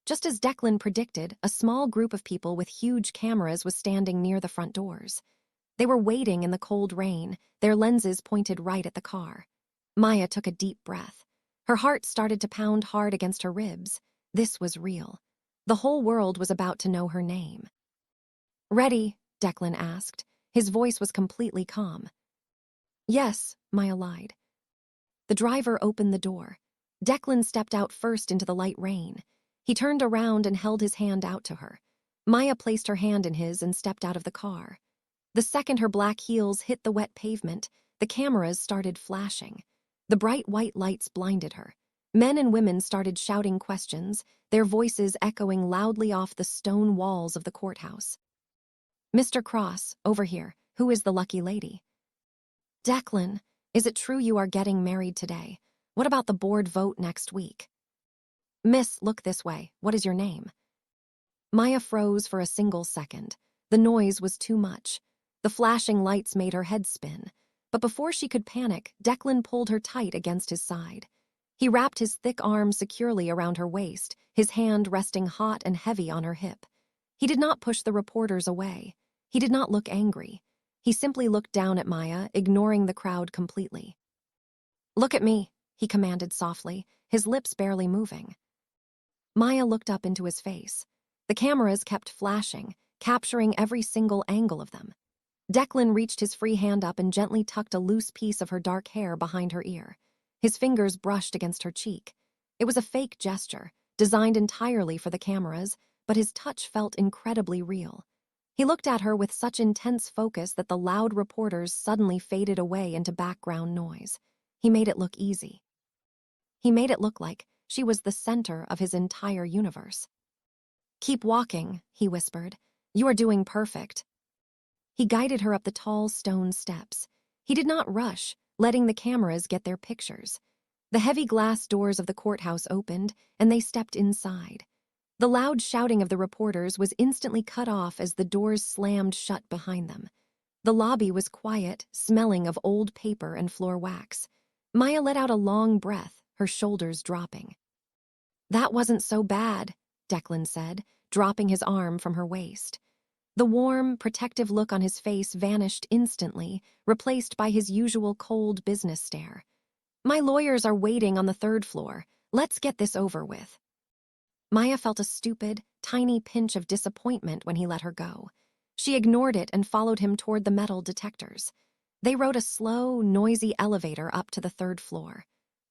Just as Declan predicted, a small group of people with huge cameras was standing near the front doors. They were waiting in the cold rain, their lenses pointed right at the car. Maya took a deep breath. Her heart started to pound hard against her ribs. This was real. The whole world was about to know her name. "Ready?" Declan asked. His voice was completely calm. "Yes," Maya lied. The driver opened the door. Declan stepped out first into the light rain. He turned around and held his hand out to her. Maya placed her hand in his and stepped out of the car. The second her black heels hit the wet pavement, the cameras started flashing. The bright white lights blinded her. Men and women started shouting questions, their voices echoing loudly off the stone walls of the courthouse. "Mr. Cross, over here. Who is the lucky lady?" "Declan, is it true you are getting married today? What about the board vote next week?" "Miss, look this way. What is your name?" Maya froze for a single second. The noise was too much. The flashing lights made her head spin. But before she could panic, Declan pulled her tight against his side. He wrapped his thick arm securely around her waist, his hand resting hot and heavy on her hip. He did not push the reporters away. He did not look angry. He simply looked down at Maya, ignoring the crowd completely. "Look at me," he commanded softly, his lips barely moving. Maya looked up into his face. The cameras kept flashing, capturing every single angle of them. Declan reached his free hand up and gently tucked a loose piece of her dark hair behind her ear. His fingers brushed against her cheek. It was a fake gesture, designed entirely for the cameras, but his touch felt incredibly real. He looked at her with such intense focus that the loud reporters suddenly faded away into background noise. He made it look easy. He made it look like she was the center of his entire universe. "Keep walking," he whispered. "You are doing perfect." He guided her up the tall stone steps. He did not rush, letting the cameras get their pictures. The heavy glass doors of the courthouse opened, and they stepped inside. The loud shouting of the reporters was instantly cut off as the doors slammed shut behind them. The lobby was quiet, smelling of old paper and floor wax. Maya let out a long breath, her shoulders dropping. "That wasn't so bad," Declan said, dropping his arm from her waist. The warm, protective look on his face vanished instantly, replaced by his usual cold business stare. "My lawyers are waiting on the third floor. Let's get this over with." Maya felt a stupid, tiny pinch of disappointment when he let her go. She ignored it and followed him toward the metal detectors. They rode a slow, noisy elevator up to the third floor.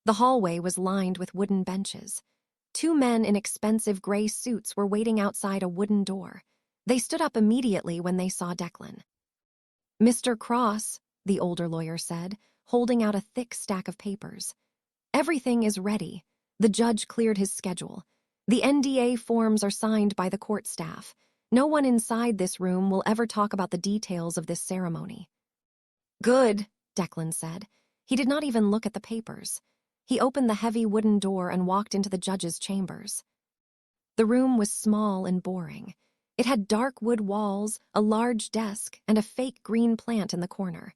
The hallway was lined with wooden benches. Two men in expensive gray suits were waiting outside a wooden door. They stood up immediately when they saw Declan. "Mr. Cross," the older lawyer said, holding out a thick stack of papers. "Everything is ready." The judge cleared his schedule. "The NDA forms are signed by the court staff. No one inside this room will ever talk about the details of this ceremony." "Good," Declan said. He did not even look at the papers. He opened the heavy wooden door and walked into the judge's chambers. The room was small and boring. It had dark wood walls, a large desk, and a fake green plant in the corner.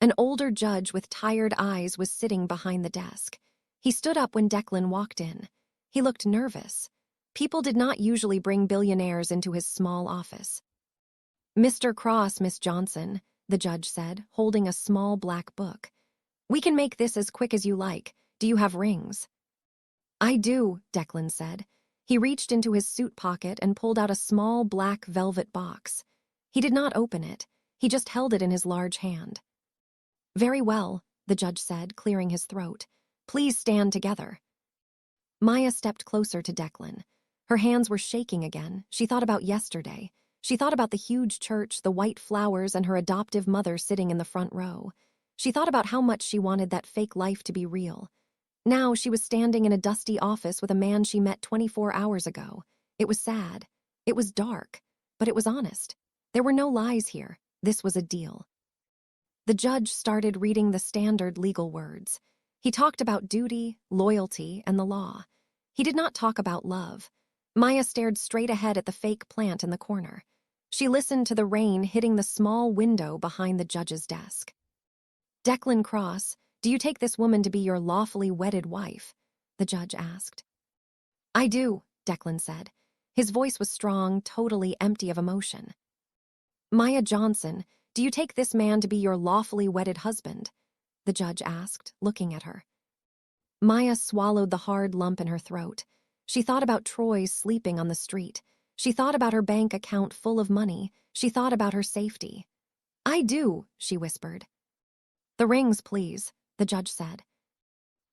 An older judge with tired eyes was sitting behind the desk. He stood up when Declan walked in. He looked nervous. People did not usually bring billionaires into his small office. "Mr. Cross, Miss Johnson," the judge said, holding a small black book. "We can make this as quick as you like. Do you have rings?" "I do," Declan said. He reached into his suit pocket and pulled out a small black velvet box. He did not open it. He just held it in his large hand. "Very well," the judge said, clearing his throat. "Please stand together." Maya stepped closer to Declan. Her hands were shaking again. She thought about yesterday. She thought about the huge church, the white flowers, and her adoptive mother sitting in the front row. She thought about how much she wanted that fake life to be real. Now she was standing in a dusty office with a man she met 24 hours ago. It was sad. It was dark. But it was honest. There were no lies here. This was a deal. The judge started reading the standard legal words. He talked about duty, loyalty, and the law. He did not talk about love. Maya stared straight ahead at the fake plant in the corner. She listened to the rain hitting the small window behind the judge's desk. "Declan Cross, do you take this woman to be your lawfully wedded wife?" the judge asked. "I do," Declan said. His voice was strong, totally empty of emotion. "Maya Johnson, do you take this man to be your lawfully wedded husband?" the judge asked, looking at her. Maya swallowed the hard lump in her throat. She thought about Troy sleeping on the street. She thought about her bank account full of money. She thought about her safety. "I do," she whispered. "The rings, please," the judge said.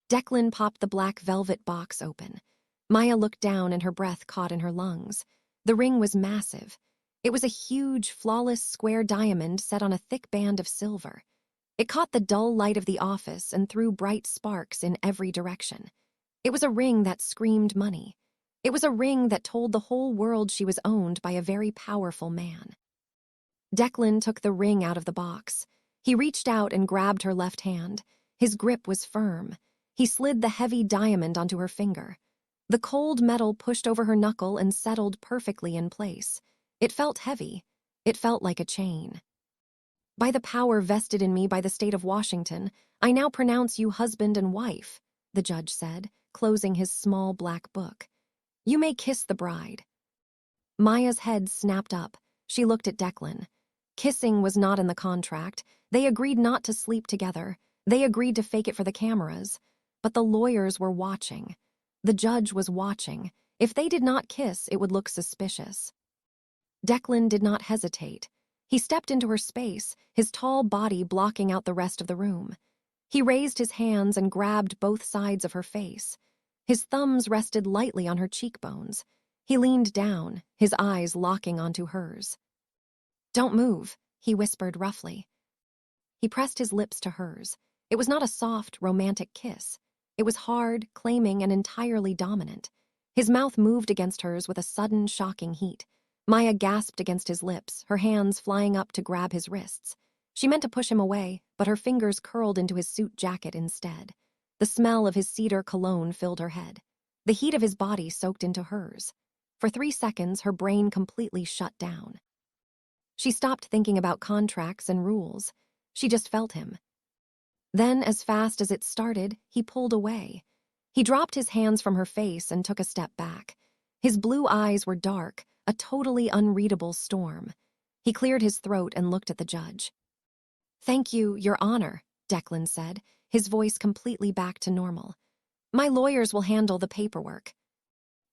Declan popped the black velvet box open. Maya looked down and her breath caught in her lungs. The ring was massive. It was a huge, flawless square diamond set on a thick band of silver. It caught the dull light of the office and threw bright sparks in every direction. It was a ring that screamed money. It was a ring that told the whole world she was owned by a very powerful man. Declan took the ring out of the box. He reached out and grabbed her left hand. His grip was firm. He slid the heavy diamond onto her finger. The cold metal pushed over her knuckle and settled perfectly in place. It felt heavy. It felt like a chain. "By the power vested in me by the state of Washington, I now pronounce you husband and wife," the judge said, closing his small black book. "You may kiss the bride." Maya's head snapped up. She looked at Declan. Kissing was not in the contract. They agreed not to sleep together. They agreed to fake it for the cameras. But the lawyers were watching. The judge was watching. If they did not kiss, it would look suspicious. Declan did not hesitate. He stepped into her space, his tall body blocking out the rest of the room. He raised his hands and grabbed both sides of her face. His thumbs rested lightly on her cheekbones. He leaned down, his eyes locking onto hers. "Don't move," he whispered roughly. He pressed his lips to hers. It was not a soft, romantic kiss. It was hard, claiming, and entirely dominant. His mouth moved against hers with a sudden, shocking heat. Maya gasped against his lips, her hands flying up to grab his wrists. She meant to push him away, but her fingers curled into his suit jacket instead. The smell of his cedar cologne filled her head. The heat of his body soaked into hers. For 3 seconds, her brain completely shut down. She stopped thinking about contracts and rules. She just felt him. Then, as fast as it started, he pulled away. He dropped his hands from her face and took a step back. His blue eyes were dark, a totally unreadable storm. He cleared his throat and looked at the judge. "Thank you, Your Honor," Declan said, his voice completely back to normal. "My lawyers will handle the paperwork."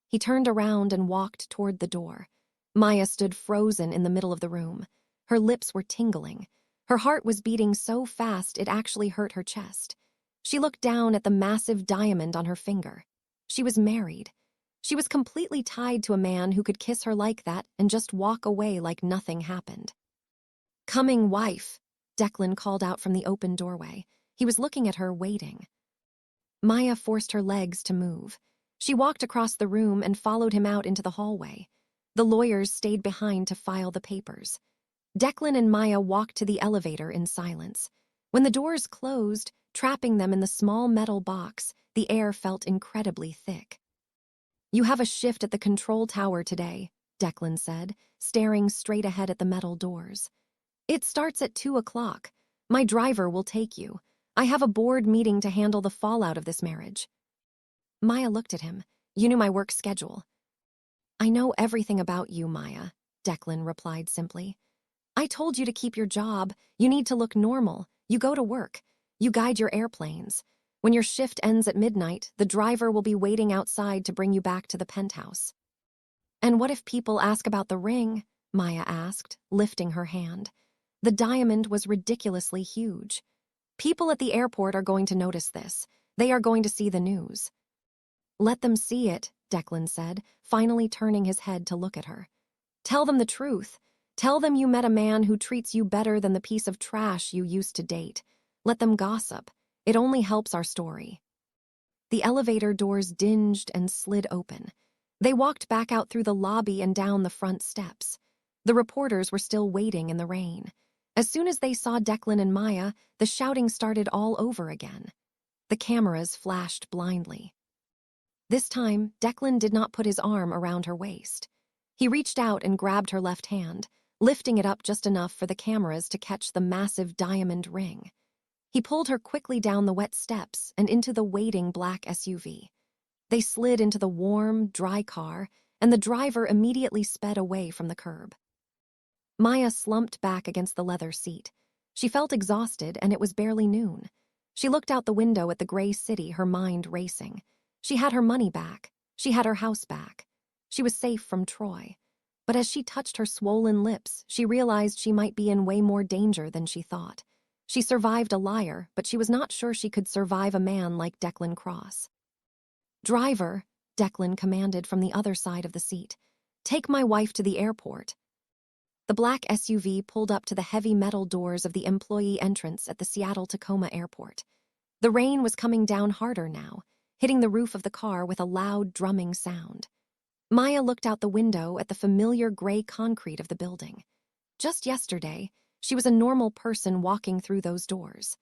He turned around and walked toward the door. Maya stood frozen in the middle of the room. Her lips were tingling. Her heart was beating so fast it actually hurt her chest. She looked down at the massive diamond on her finger. She was married. She was completely tied to a man who could kiss her like that and just walk away like nothing happened. "Coming wife," Declan called out from the open doorway. He was looking at her, waiting. Maya forced her legs to move. She walked across the room and followed him out into the hallway. The lawyers stayed behind to file the papers. Declan and Maya walked to the elevator in silence. When the doors closed, trapping them in the small metal box, the air felt incredibly thick. "You have a shift at the control tower today," Declan said, staring straight ahead at the metal doors. "It starts at 2 o'clock. My driver will take you. I have a board meeting to handle the fallout of this marriage." Maya looked at him. "You knew my work schedule." "I know everything about you, Maya," Declan replied simply. "I told you to keep your job. You need to look normal. You go to work. You guide your airplanes. When your shift ends at midnight, the driver will be waiting outside to bring you back to the penthouse." "And what if people ask about the ring?" Maya asked, lifting her hand. The diamond was ridiculously huge. "People at the airport are going to notice this. They are going to see the news." "Let them see it," Declan said, finally turning his head to look at her. "Tell them the truth. Tell them you met a man who treats you better than the piece of trash you used to date. Let them gossip. It only helps our story." The elevator doors dinged and slid open. They walked back out through the lobby and down the front steps. The reporters were still waiting in the rain. As soon as they saw Declan and Maya, the shouting started all over again. The cameras flashed blindly. This time, Declan did not put his arm around her waist. He reached out and grabbed her left hand, lifting it up just enough for the cameras to catch the massive diamond ring. He pulled her quickly down the wet steps and into the waiting black SUV. They slid into the warm, dry car, and the driver immediately sped away from the curb. Maya slumped back against the leather seat. She felt exhausted, and it was barely noon. She looked out the window at the gray city, her mind racing. She had her money back. She had her house back. She was safe from Troy. But as she touched her swollen lips, she realized she might be in way more danger than she thought. She survived a liar, but she was not sure she could survive a man like Declan Cross. "Driver," Declan commanded from the other side of the seat. "Take my wife to the airport." The black SUV pulled up to the heavy metal doors of the employee entrance at the Seattle-Tacoma airport. The rain was coming down harder now, hitting the roof of the car with a loud drumming sound. Maya looked out the window at the familiar gray concrete of the building. Just yesterday, she was a normal person walking through those doors.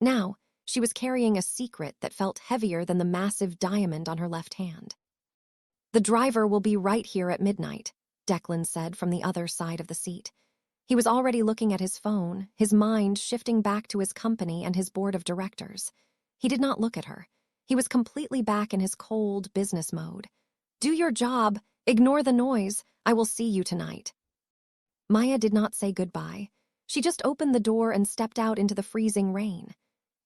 Now, she was carrying a secret that felt heavier than the massive diamond on her left hand. "The driver will be right here at midnight," Declan said from the other side of the seat. He was already looking at his phone, his mind shifting back to his company and his board of directors. He did not look at her. He was completely back in his cold business mode. "Do your job. Ignore the noise. I will see you tonight." Maya did not say goodbye. She just opened the door and stepped out into the freezing rain.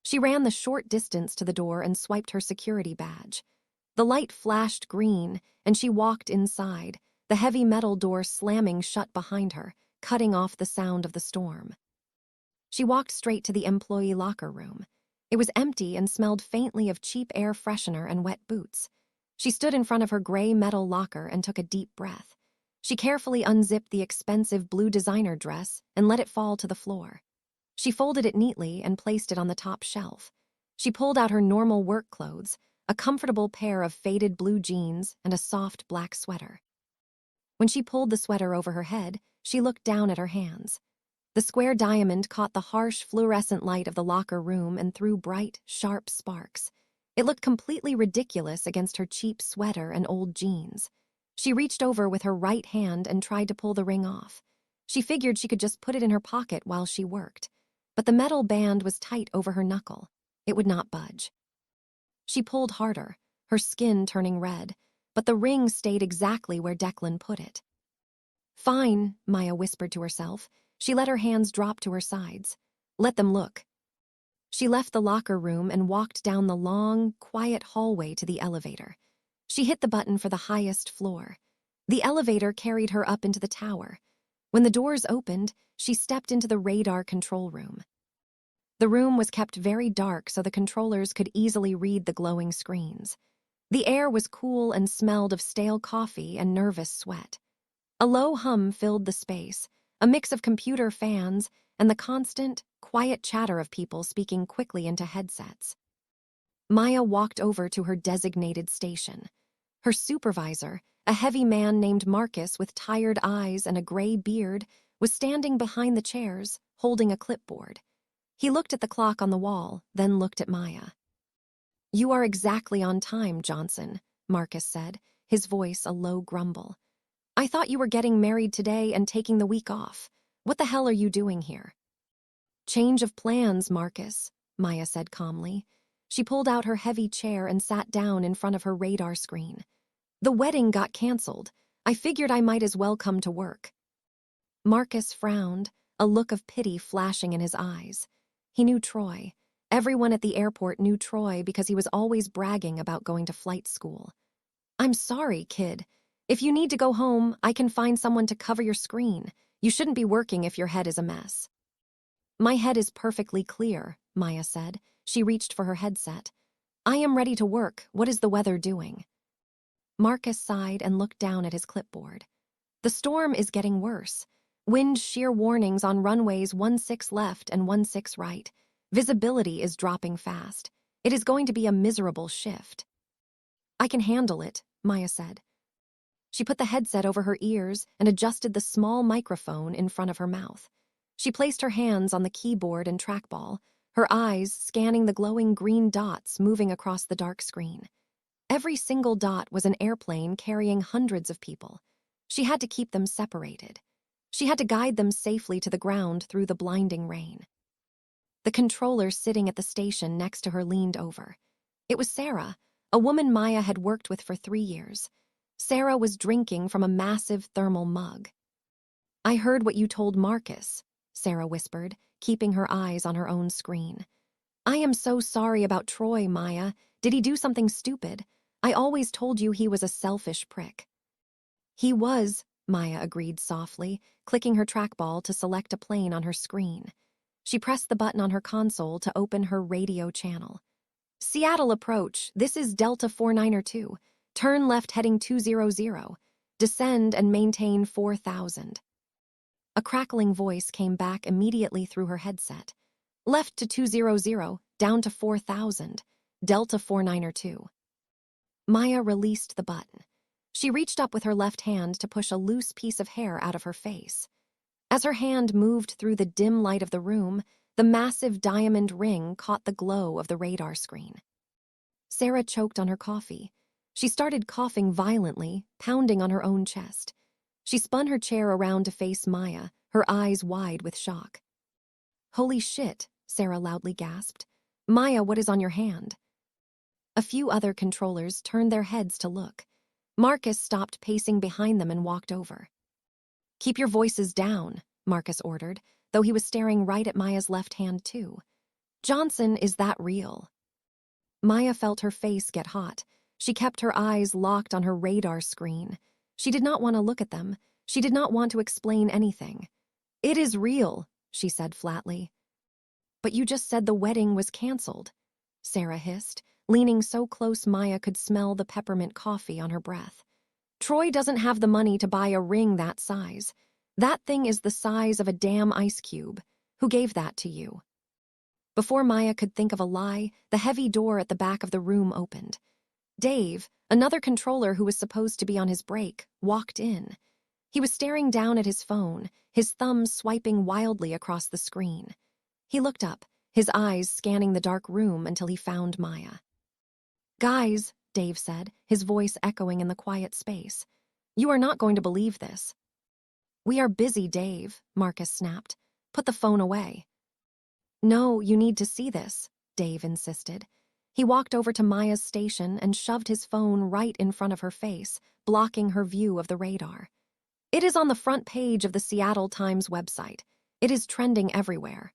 She ran the short distance to the door and swiped her security badge. The light flashed green, and she walked inside, the heavy metal door slamming shut behind her, cutting off the sound of the storm. She walked straight to the employee locker room. It was empty and smelled faintly of cheap air freshener and wet boots. She stood in front of her gray metal locker and took a deep breath. She carefully unzipped the expensive blue designer dress and let it fall to the floor. She folded it neatly and placed it on the top shelf. She pulled out her normal work clothes, a comfortable pair of faded blue jeans and a soft black sweater. When she pulled the sweater over her head, she looked down at her hands. The square diamond caught the harsh fluorescent light of the locker room and threw bright, sharp sparks. It looked completely ridiculous against her cheap sweater and old jeans. She reached over with her right hand and tried to pull the ring off. She figured she could just put it in her pocket while she worked. But the metal band was tight over her knuckle. It would not budge. She pulled harder, her skin turning red, but the ring stayed exactly where Declan put it. "Fine," Maya whispered to herself. She let her hands drop to her sides. "Let them look." She left the locker room and walked down the long, quiet hallway to the elevator. She hit the button for the highest floor. The elevator carried her up into the tower. When the doors opened, she stepped into the radar control room. The room was kept very dark so the controllers could easily read the glowing screens. The air was cool and smelled of stale coffee and nervous sweat. A low hum filled the space, a mix of computer fans and the constant, quiet chatter of people speaking quickly into headsets. Maya walked over to her designated station. Her supervisor, a heavy man named Marcus with tired eyes and a gray beard, was standing behind the chairs, holding a clipboard. He looked at the clock on the wall, then looked at Maya. "You are exactly on time, Johnson," Marcus said, his voice a low grumble. "I thought you were getting married today and taking the week off. What the hell are you doing here?" "Change of plans, Marcus," Maya said calmly. She pulled out her heavy chair and sat down in front of her radar screen. "The wedding got canceled. I figured I might as well come to work." Marcus frowned, a look of pity flashing in his eyes. He knew Troy. Everyone at the airport knew Troy because he was always bragging about going to flight school. "I'm sorry, kid. If you need to go home, I can find someone to cover your screen. You shouldn't be working if your head is a mess." "My head is perfectly clear," Maya said. She reached for her headset. "I am ready to work. What is the weather doing?" Marcus sighed and looked down at his clipboard. "The storm is getting worse. Wind shear warnings on runways 16 left and 16 right. Visibility is dropping fast. It is going to be a miserable shift." "I can handle it," Maya said. She put the headset over her ears and adjusted the small microphone in front of her mouth. She placed her hands on the keyboard and trackball, her eyes scanning the glowing green dots moving across the dark screen. Every single dot was an airplane carrying hundreds of people. She had to keep them separated. She had to guide them safely to the ground through the blinding rain. The controller sitting at the station next to her leaned over. It was Sarah, a woman Maya had worked with for 3 years. Sarah was drinking from a massive thermal mug. "I heard what you told Marcus," Sarah whispered, keeping her eyes on her own screen. "I am so sorry about Troy, Maya. Did he do something stupid? I always told you he was a selfish prick." "He was," Maya agreed softly, clicking her trackball to select a plane on her screen. She pressed the button on her console to open her radio channel. "Seattle approach, this is Delta 4902. Turn left heading 200. Descend and maintain 4000. A crackling voice came back immediately through her headset. "Left to 200, down to 4000. Delta 4902. Maya released the button. She reached up with her left hand to push a loose piece of hair out of her face. As her hand moved through the dim light of the room, the massive diamond ring caught the glow of the radar screen. Sarah choked on her coffee. She started coughing violently, pounding on her own chest. She spun her chair around to face Maya, her eyes wide with shock. "Holy shit," Sarah loudly gasped. "Maya, what is on your hand?" A few other controllers turned their heads to look. Marcus stopped pacing behind them and walked over. "Keep your voices down," Marcus ordered, though he was staring right at Maya's left hand too. "Johnson, is that real?" Maya felt her face get hot. She kept her eyes locked on her radar screen. She did not want to look at them. She did not want to explain anything. "It is real," she said flatly. "But you just said the wedding was canceled," Sarah hissed, leaning so close Maya could smell the peppermint coffee on her breath. "Troy doesn't have the money to buy a ring that size. That thing is the size of a damn ice cube. Who gave that to you?" Before Maya could think of a lie, the heavy door at the back of the room opened. Dave, another controller who was supposed to be on his break, walked in. He was staring down at his phone, his thumbs swiping wildly across the screen. He looked up, his eyes scanning the dark room until he found Maya. "Guys," Dave said, his voice echoing in the quiet space. "You are not going to believe this." "We are busy, Dave," Marcus snapped. "Put the phone away." "No, you need to see this," Dave insisted. He walked over to Maya's station and shoved his phone right in front of her face, blocking her view of the radar. "It is on the front page of the Seattle Times website. It is trending everywhere."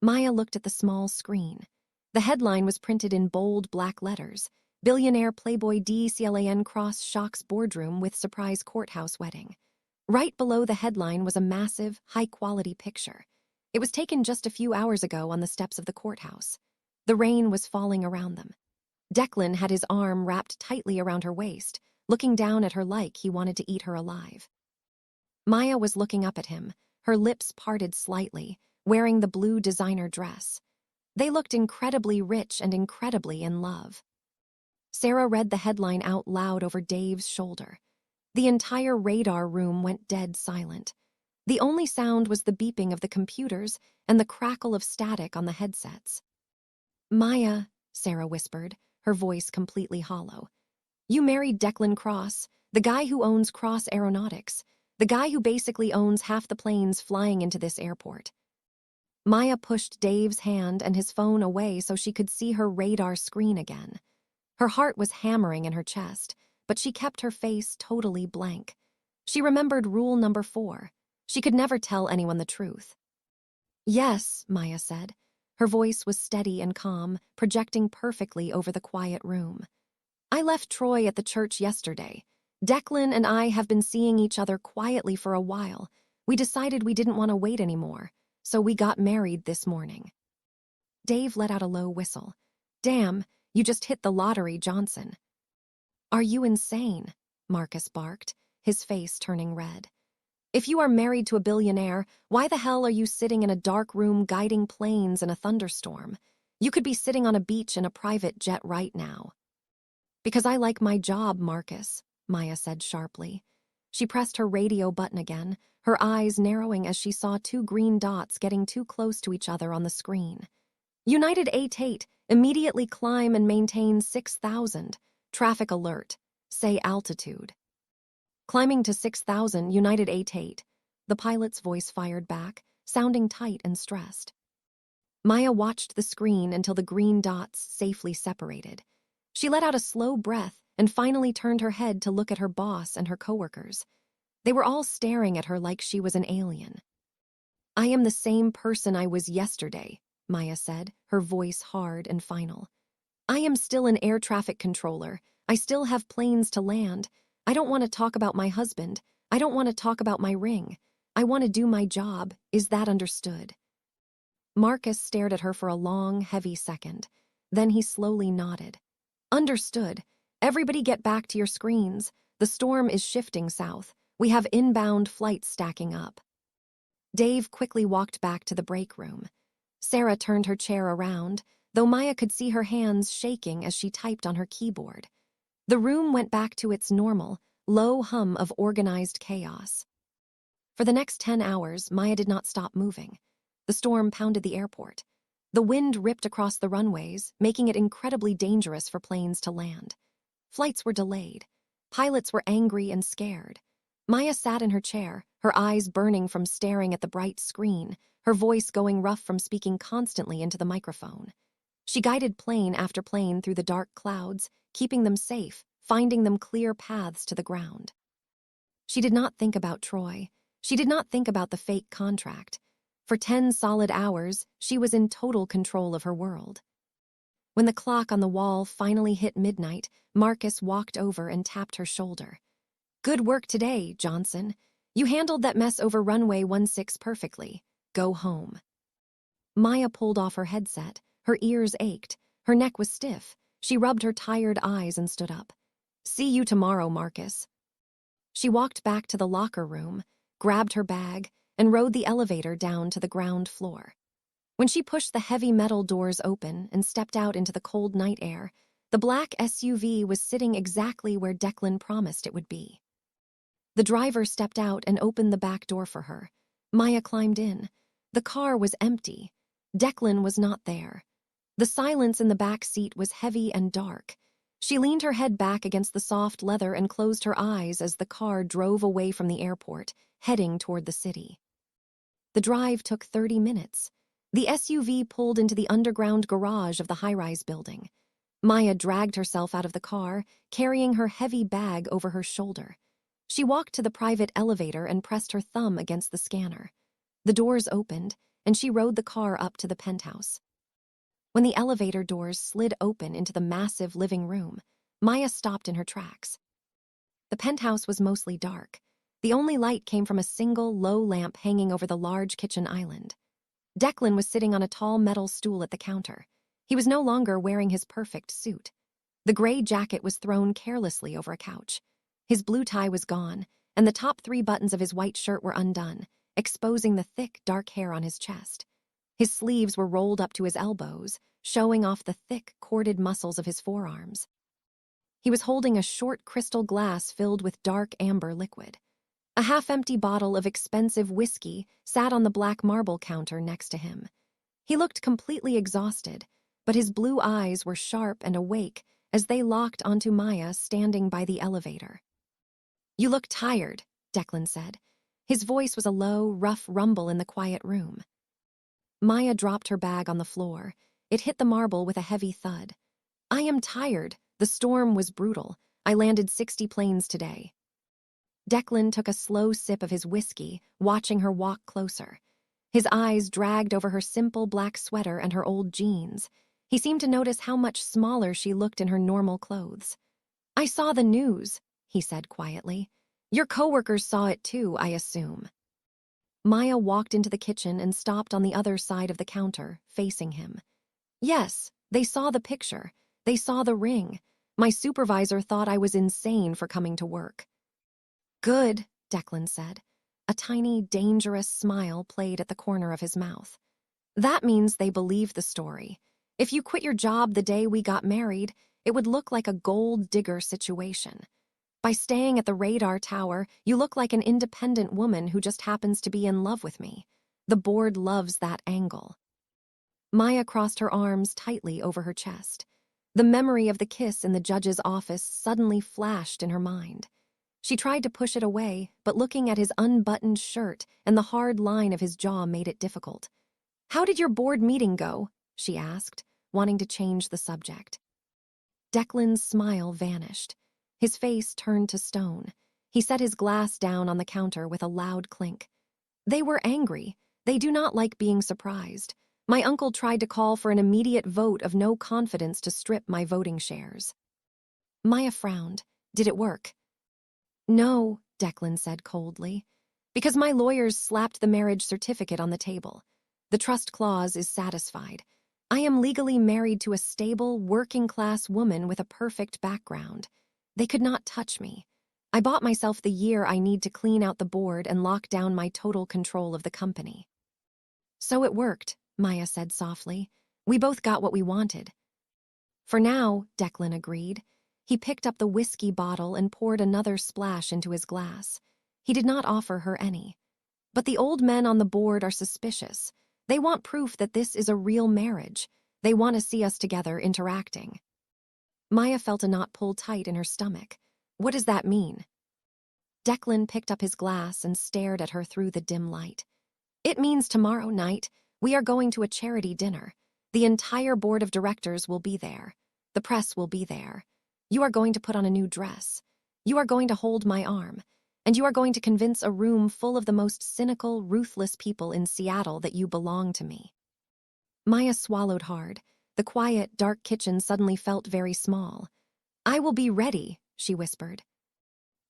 Maya looked at the small screen. The headline was printed in bold black letters. "Billionaire Playboy DCLAN Cross shocks boardroom with surprise courthouse wedding." Right below the headline was a massive, high-quality picture. It was taken just a few hours ago on the steps of the courthouse. The rain was falling around them. Declan had his arm wrapped tightly around her waist, looking down at her like he wanted to eat her alive. Maya was looking up at him, her lips parted slightly, wearing the blue designer dress. They looked incredibly rich and incredibly in love. Sarah read the headline out loud over Dave's shoulder. The entire radar room went dead silent. The only sound was the beeping of the computers and the crackle of static on the headsets. "Maya," Sarah whispered, her voice completely hollow. "You married Declan Cross, the guy who owns Cross Aeronautics, the guy who basically owns half the planes flying into this airport." Maya pushed Dave's hand and his phone away so she could see her radar screen again. Her heart was hammering in her chest, but she kept her face totally blank. She remembered rule number 4. She could never tell anyone the truth. "Yes," Maya said. Her voice was steady and calm, projecting perfectly over the quiet room. "I left Troy at the church yesterday. Declan and I have been seeing each other quietly for a while. We decided we didn't want to wait anymore, so we got married this morning." Dave let out a low whistle. "Damn, you just hit the lottery, Johnson." "Are you insane?" Marcus barked, his face turning red. "If you are married to a billionaire, why the hell are you sitting in a dark room guiding planes in a thunderstorm? You could be sitting on a beach in a private jet right now." "Because I like my job, Marcus," Maya said sharply. She pressed her radio button again, her eyes narrowing as she saw 2 green dots getting too close to each other on the screen. "United 88, immediately climb and maintain 6,000. Traffic alert. Say altitude." "Climbing to 6,000, United 88. the pilot's voice fired back, sounding tight and stressed. Maya watched the screen until the green dots safely separated. She let out a slow breath and finally turned her head to look at her boss and her coworkers. They were all staring at her like she was an alien. "I am the same person I was yesterday," Maya said, her voice hard and final. "I am still an air traffic controller. I still have planes to land. I don't want to talk about my husband. I don't want to talk about my ring. I want to do my job. Is that understood?" Marcus stared at her for a long, heavy second. Then he slowly nodded. "Understood. Everybody get back to your screens. The storm is shifting south. We have inbound flights stacking up." Dave quickly walked back to the break room. Sarah turned her chair around, though Maya could see her hands shaking as she typed on her keyboard. The room went back to its normal, low hum of organized chaos. For the next 10 hours, Maya did not stop moving. The storm pounded the airport. The wind ripped across the runways, making it incredibly dangerous for planes to land. Flights were delayed. Pilots were angry and scared. Maya sat in her chair, her eyes burning from staring at the bright screen, her voice going rough from speaking constantly into the microphone. She guided plane after plane through the dark clouds, keeping them safe, finding them clear paths to the ground. She did not think about Troy. She did not think about the fake contract. For 10 solid hours, she was in total control of her world. When the clock on the wall finally hit midnight, Marcus walked over and tapped her shoulder. "Good work today, Johnson. You handled that mess over runway 16 perfectly. Go home." Maya pulled off her headset. Her ears ached. Her neck was stiff. She rubbed her tired eyes and stood up. "See you tomorrow, Marcus." She walked back to the locker room, grabbed her bag, and rode the elevator down to the ground floor. When she pushed the heavy metal doors open and stepped out into the cold night air, the black SUV was sitting exactly where Declan promised it would be. The driver stepped out and opened the back door for her. Maya climbed in. The car was empty. Declan was not there. The silence in the back seat was heavy and dark. She leaned her head back against the soft leather and closed her eyes as the car drove away from the airport, heading toward the city. The drive took 30 minutes. The SUV pulled into the underground garage of the high-rise building. Maya dragged herself out of the car, carrying her heavy bag over her shoulder. She walked to the private elevator and pressed her thumb against the scanner. The doors opened, and she rode the car up to the penthouse. When the elevator doors slid open into the massive living room, Maya stopped in her tracks. The penthouse was mostly dark. The only light came from a single, low lamp hanging over the large kitchen island. Declan was sitting on a tall metal stool at the counter. He was no longer wearing his perfect suit. The gray jacket was thrown carelessly over a couch. His blue tie was gone, and the top 3 buttons of his white shirt were undone, exposing the thick, dark hair on his chest. His sleeves were rolled up to his elbows, showing off the thick, corded muscles of his forearms. He was holding a short crystal glass filled with dark amber liquid. A half-empty bottle of expensive whiskey sat on the black marble counter next to him. He looked completely exhausted, but his blue eyes were sharp and awake as they locked onto Maya standing by the elevator. "You look tired," Declan said. His voice was a low, rough rumble in the quiet room. Maya dropped her bag on the floor. It hit the marble with a heavy thud. "I am tired. The storm was brutal. I landed 60 planes today." Declan took a slow sip of his whiskey, watching her walk closer. His eyes dragged over her simple black sweater and her old jeans. He seemed to notice how much smaller she looked in her normal clothes. "I saw the news," he said quietly. "Your coworkers saw it too, I assume." Maya walked into the kitchen and stopped on the other side of the counter, facing him. "Yes, they saw the picture. They saw the ring. My supervisor thought I was insane for coming to work." "Good," Declan said. A tiny, dangerous smile played at the corner of his mouth. "That means they believe the story. If you quit your job the day we got married, it would look like a gold digger situation. By staying at the radar tower, you look like an independent woman who just happens to be in love with me. The board loves that angle." Maya crossed her arms tightly over her chest. The memory of the kiss in the judge's office suddenly flashed in her mind. She tried to push it away, but looking at his unbuttoned shirt and the hard line of his jaw made it difficult. "How did your board meeting go?" she asked, wanting to change the subject. Declan's smile vanished. His face turned to stone. He set his glass down on the counter with a loud clink. "They were angry. They do not like being surprised. My uncle tried to call for an immediate vote of no confidence to strip my voting shares." Maya frowned. "Did it work?" "No," Declan said coldly, "because my lawyers slapped the marriage certificate on the table. The trust clause is satisfied. I am legally married to a stable, working-class woman with a perfect background. They could not touch me. I bought myself the year I need to clean out the board and lock down my total control of the company." "So it worked," Maya said softly. "We both got what we wanted." "For now," Declan agreed. He picked up the whiskey bottle and poured another splash into his glass. He did not offer her any. "But the old men on the board are suspicious. They want proof that this is a real marriage. They want to see us together interacting." Maya felt a knot pull tight in her stomach. "What does that mean?" Declan picked up his glass and stared at her through the dim light. "It means tomorrow night we are going to a charity dinner. The entire board of directors will be there. The press will be there. You are going to put on a new dress. You are going to hold my arm. And you are going to convince a room full of the most cynical, ruthless people in Seattle that you belong to me." Maya swallowed hard. The quiet, dark kitchen suddenly felt very small. "I will be ready," she whispered.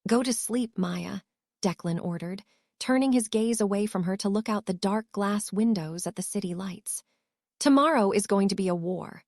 "Go to sleep, Maya," Declan ordered, turning his gaze away from her to look out the dark glass windows at the city lights. "Tomorrow is going to be a war.